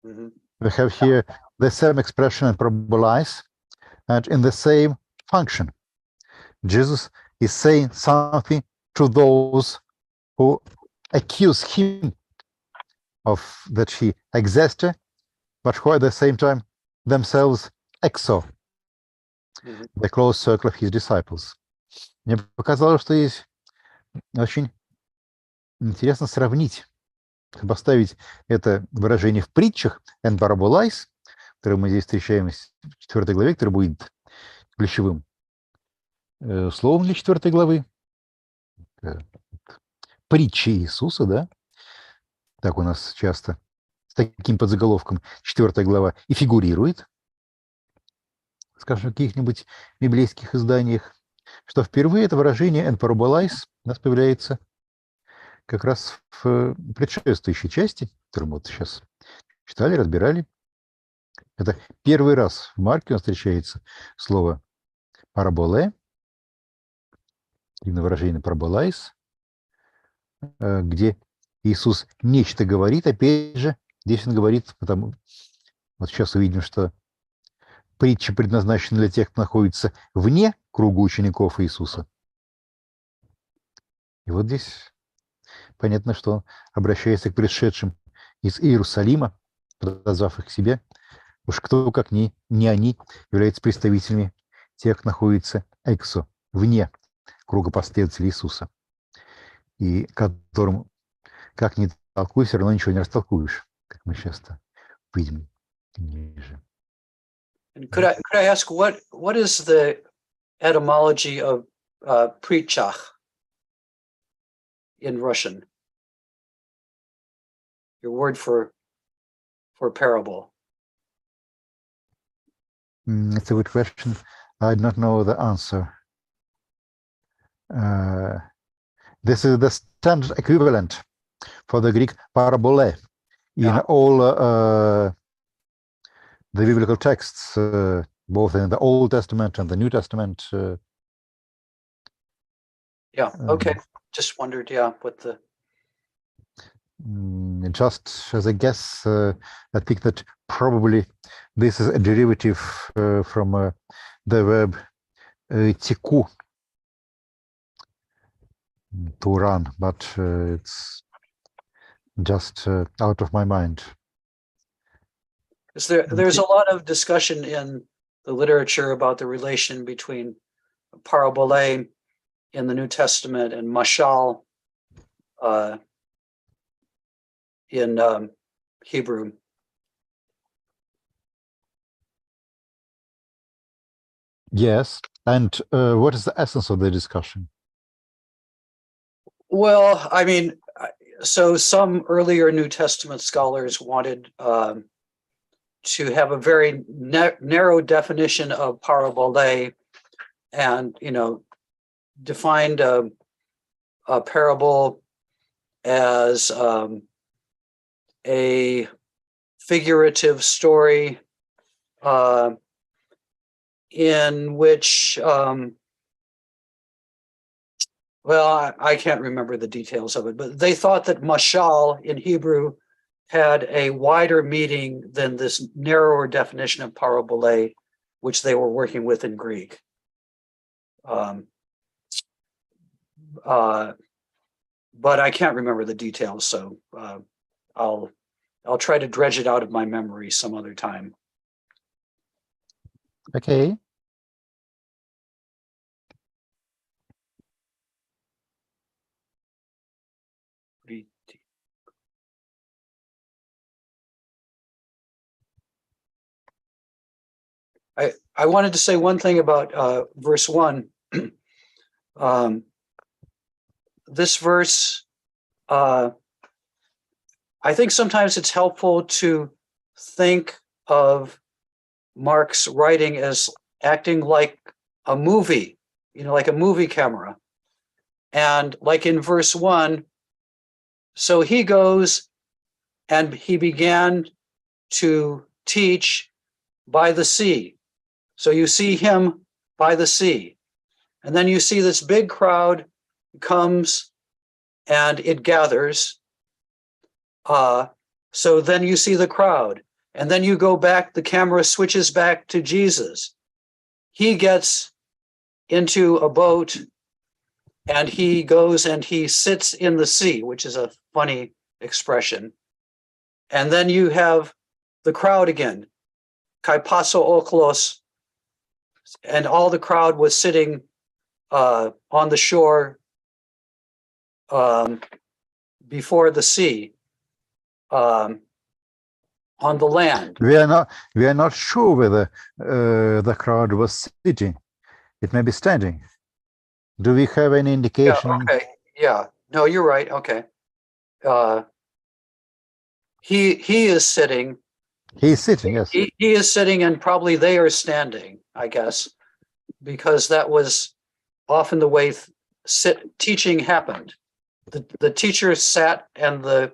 Mhm. We have here the same expression en parbolais and in the same function. Jesus is saying something to those who accuse him of that he exeste, but who at the same time themselves exo, Mhm. the close circle of his disciples. Мне показалось, что здесь очень интересно сравнить, поставить это выражение в притчах en parabolais, которое мы здесь встречаем в 4 главе, которое будет ключевым словом для 4 главы, притчи Иисуса, да, так у нас часто с таким подзаголовком 4 глава и фигурирует, скажем, в каких-нибудь библейских изданиях, что впервые это выражение en parabolais у нас появляется как раз в предшествующей части, которую мы вот сейчас читали, разбирали. Это первый раз в Марке у нас встречается слово «параболе», именно выражение «параболais», где Иисус нечто говорит, опять же, здесь он говорит, потому вот сейчас увидим, что притча предназначена для тех, кто находится вне круга учеников Иисуса. И вот здесь понятно, что он обращается к пришедшим из Иерусалима, подозвав их к себе. Уж кто, как не они, являются представителями тех, кто находится эксо, вне круга последователей Иисуса, и которым, как ни толкуй, все равно ничего не растолкуешь, как мы часто видим ниже. And could I ask what is the etymology of притчах in Russian? Your word for parable. It's a good question. I do not know the answer. This is the standard equivalent for the Greek parabole in all the biblical texts, both in the Old Testament and the New Testament. Yeah. Okay. Just wondered. Yeah. What the. Just as a guess, I think that probably this is a derivative from the verb tiku, to run, but it's just out of my mind. There's a lot of discussion in the literature about the relation between parabole in the New Testament and mashal in Hebrew. Yes, and what is the essence of the discussion? Well, I mean, so some earlier New Testament scholars wanted to have a very narrow definition of parabole, and defined a parable as a figurative story in which well, I can't remember the details of it, but they thought that mashal in Hebrew had a wider meaning than this narrower definition of parabole, which they were working with in Greek. But I can't remember the details, so I'll try to dredge it out of my memory some other time. Okay. I wanted to say one thing about verse 1. This verse, I think sometimes it's helpful to think of Mark's writing as acting like a movie, like a movie camera. And like in verse 1, so he goes and he began to teach by the sea. So you see him by the sea. And then you see this big crowd comes and it gathers. So then you see the crowd. And then you go back, the camera switches back to Jesus. He gets into a boat and he goes and he sits in the sea, which is a funny expression. And then you have the crowd again, kai paso oklos, and all the crowd was sitting on the shore before the sea, on the land. We are not sure whether the crowd was sitting. It may be standing. Do we have any indication? Yeah, okay. Yeah. No, you're right. Okay. He is sitting. He's sitting, yes. He is sitting, and probably they are standing, I guess, because that was often the way teaching happened. The teacher sat and the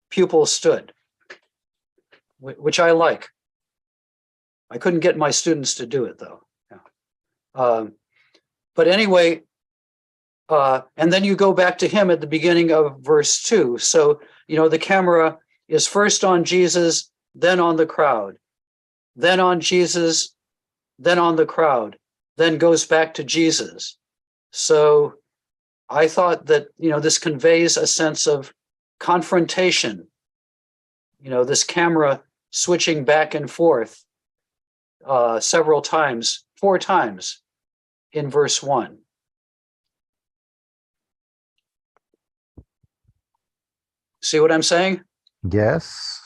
pupil stood, which I like. I couldn't get my students to do it, though. Yeah. But anyway, and then you go back to him at the beginning of verse 2. So, the camera is first on Jesus, then on the crowd, then on Jesus, then on the crowd, then goes back to Jesus. So I thought that, this conveys a sense of confrontation, this camera switching back and forth several times, 4 times in verse 1. See what I'm saying? Yes.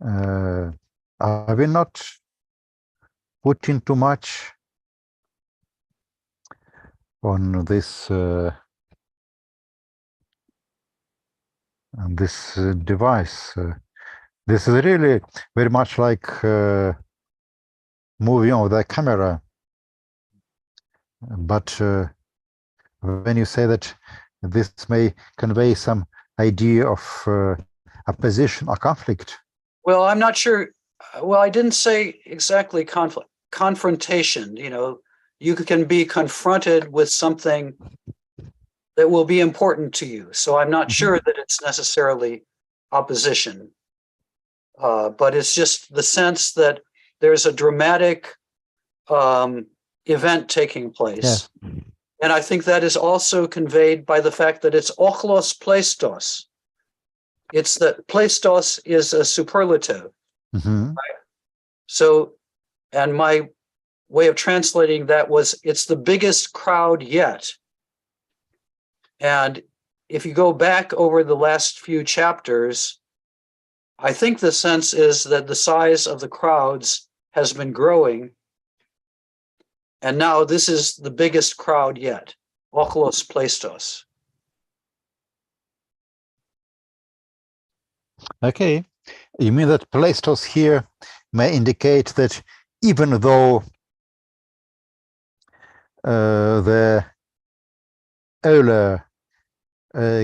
I will not put in too much on this device. This is really very much like moving of the camera. But when you say that this may convey some idea of opposition or conflict. Well, I'm not sure. Well, I didn't say exactly confrontation. You can be confronted with something that will be important to you. So I'm not sure that it's necessarily opposition, but it's just the sense that there's a dramatic event taking place. Yes. And I think that is also conveyed by the fact that it's ochlos pleistos. It's that pleistos is a superlative. Mm-hmm. Right? So, and my way of translating that was, it's the biggest crowd yet. And if you go back over the last few chapters, I think the sense is that the size of the crowds has been growing. And now this is the biggest crowd yet, ochlos pleistos. Okay. You mean that pleistos here may indicate that even though the earlier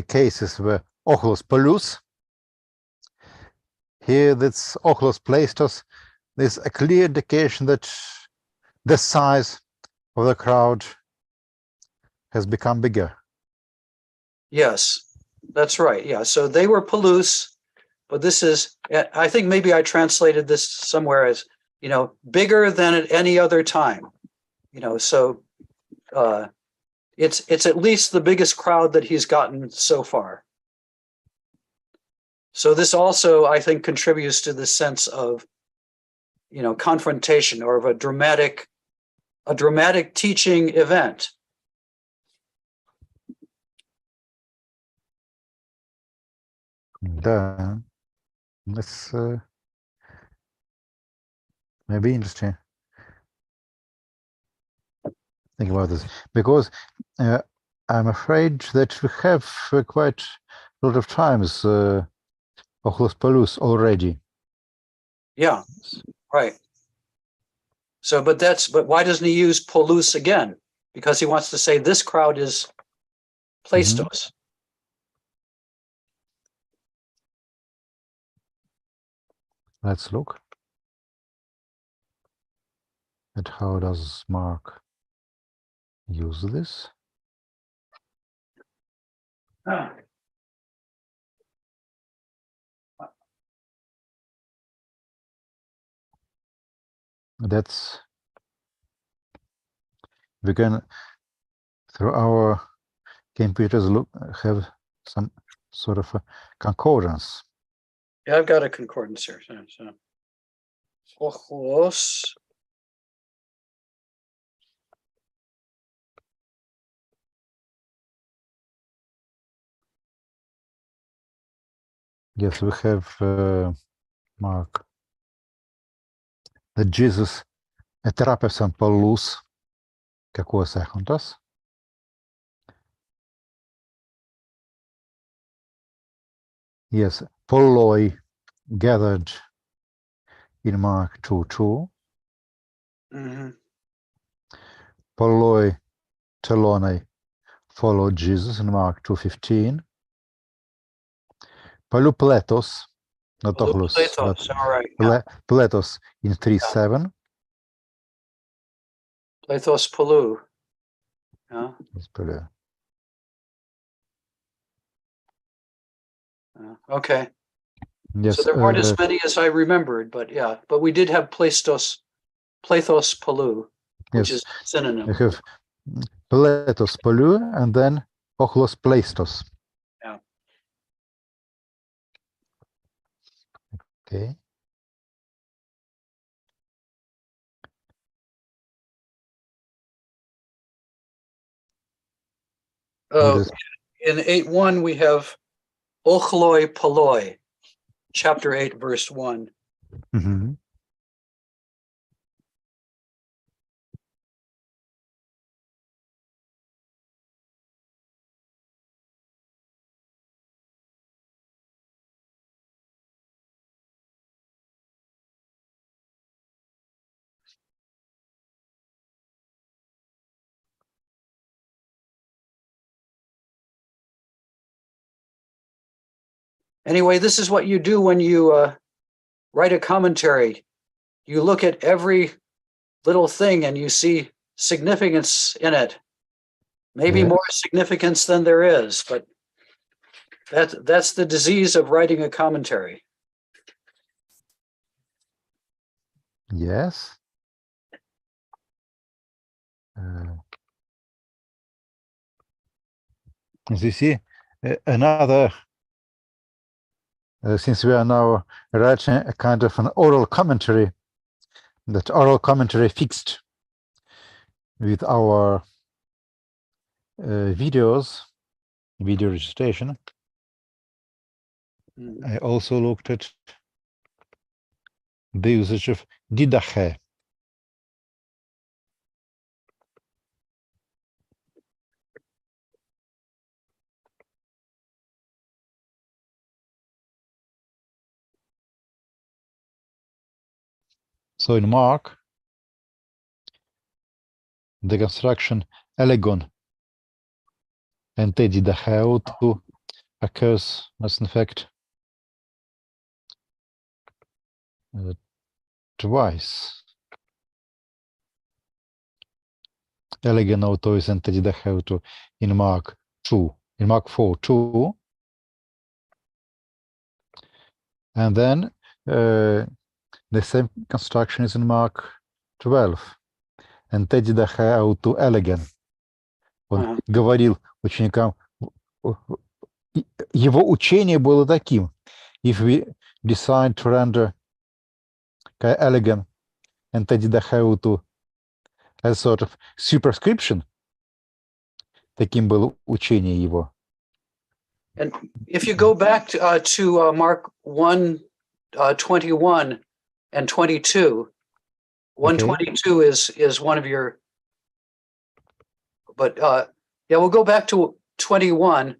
cases were ochlos polus, here that's ochlos pleistos, there's a clear indication that the size of the crowd has become bigger. Yes, that's right. Yeah, so they were polus, but this is, I think maybe I translated this somewhere as, bigger than at any other time. So it's at least the biggest crowd that he's gotten so far. So this also, I think, contributes to the sense of, confrontation or of a dramatic teaching event. Да, that's maybe interesting. Think about this, because I'm afraid that we have quite a lot of times ochlos polus already. Yeah, right. So, but why doesn't he use polus again? Because he wants to say this crowd is pleistos. Let's look at how does Mark use this. That's, we can, through our computers, have some sort of a concordance. Yeah, I've got a concordance here. So. Ochlos. Yes, we have Mark. That Jesus atrapesam polus, kakos echontas. Yes, polloi gathered in Mark 2:2. Mm-hmm. Polloi telone followed Jesus in Mark 2:15. Palupletos, not ochlos, but All right. Yeah. pletos in 3:7. Plethos Palu. Yeah. Okay. Yes, So there weren't as many as I remembered, but yeah. But we did have Plethos Palu, which yes, is synonym. we have pletos polu and then ochlos pleistos. Yeah. Okay. In 8:1 we have Ochloi Poloi, chapter 8, verse 1. Mm-hmm. Anyway, this is what you do when you write a commentary. You look at every little thing and you see significance in it. Maybe more significance than there is, but that's the disease of writing a commentary. Yes. As you see, another, since we are now writing a kind of an oral commentary, that oral commentary fixed with our video registration. I also looked at the usage of didache. So in Mark, the construction elegon and te didacheutu occurs as in fact twice. Elegon autois and te didacheutu in Mark 2, in Mark 4:2, and then the same construction is in Mark 12. And te didacheutu elegon. Он говорил ученикам, его учение было таким: if we decide to render elegant and te didacheutu as sort of superscription, таким было учение его. And if you go back to Mark 1:21 and 22, 122 is one of your, but yeah, we'll go back to 21.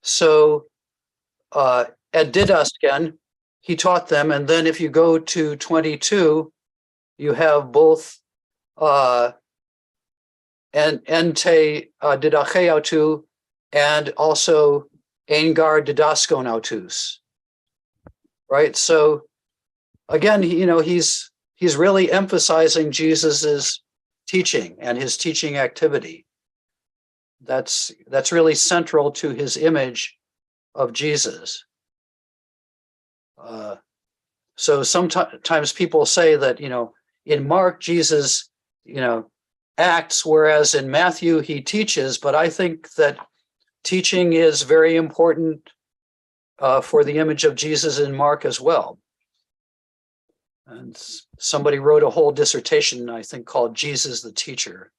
So at Didasken, he taught them, and then if you go to 22, you have both and te didacheautu and also engar didaskonautus. Right. So again, he's he's really emphasizing Jesus's teaching and his teaching activity. That's really central to his image of Jesus. So sometimes people say that, in Mark, Jesus, acts, whereas in Matthew, he teaches. But I think that teaching is very important for the image of Jesus in Mark as well. And somebody wrote a whole dissertation, I think, called Jesus the Teacher.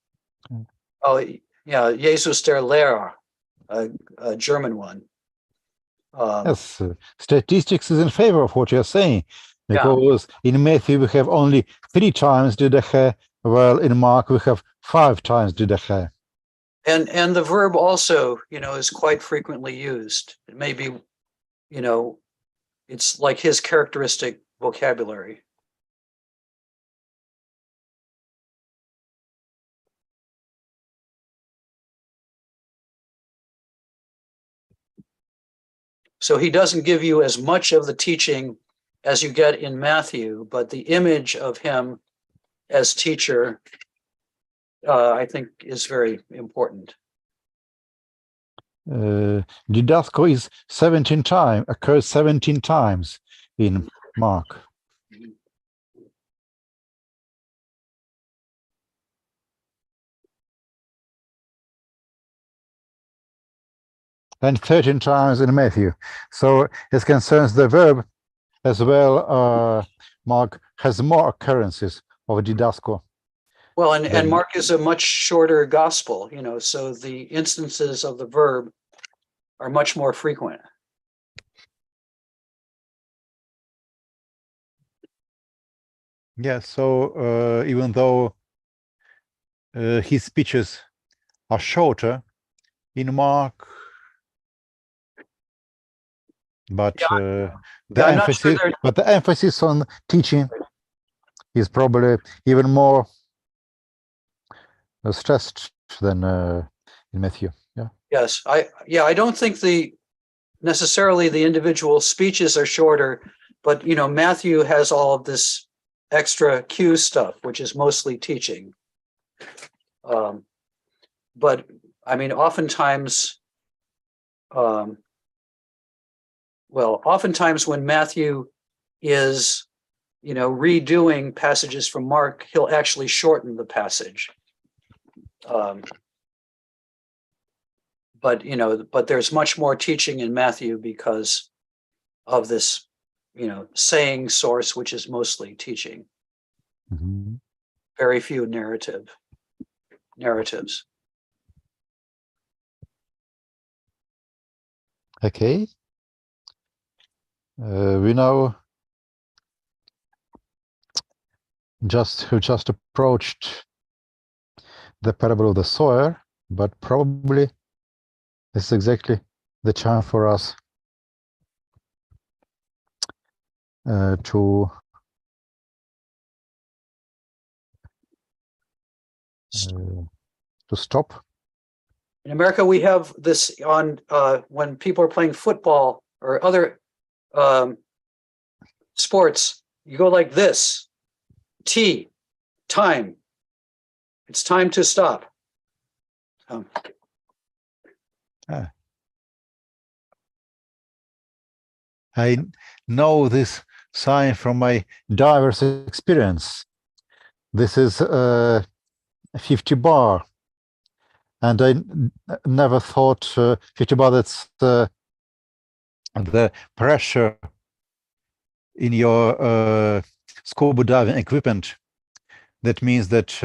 Mm. Oh, yeah, Jesus der Lehrer, a German one. Yes, statistics is in favor of what you're saying, because in Matthew we have only 3 times didache, while in Mark we have 5 times didache. And the verb also, is quite frequently used. It may be, it's like his characteristic vocabulary. So he doesn't give you as much of the teaching as you get in Matthew, but the image of him as teacher, I think, is very important. Didasko is occurs 17 times in Mark. And 13 times in Matthew. So as concerns the verb as well, Mark has more occurrences of didasko. Well, and Mark is a much shorter gospel, so the instances of the verb are much more frequent. Yeah, so even though his speeches are shorter in Mark, but the emphasis on teaching is probably even more stressed than in Matthew. Yeah. Yes, I don't think necessarily the individual speeches are shorter, but Matthew has all of this extra cue stuff, which is mostly teaching. But I mean, oftentimes when Matthew is, redoing passages from Mark, he'll actually shorten the passage. But there's much more teaching in Matthew because of this, saying source, which is mostly teaching. Mm-hmm. Very few narratives. Okay. We now have just approached the parable of the sower, but probably this is exactly the time for us to stop. In America, we have this on when people are playing football or other sports. You go like this: T, time. It's time to stop. I know this sign from my diverse experience. This is 50 bar. And I never thought 50 bar, that's the pressure in your scuba diving equipment. That means that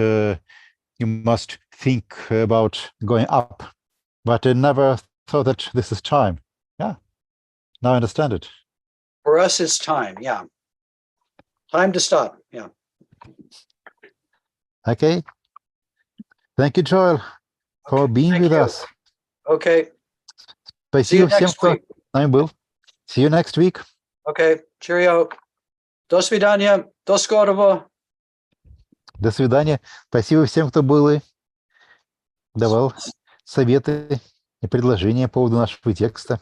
you must think about going up. But I never thought that this is time. Yeah, now I understand it. For us, it's time. Yeah, time to stop. Yeah. Okay. Thank you, Joel, for being with us. Okay. Спасибо всем, кто с нами был. See you next week. Okay. Cheerio. До свидания. До скорого. До свидания. Спасибо всем, кто был и давал советы и предложения по поводу нашего текста.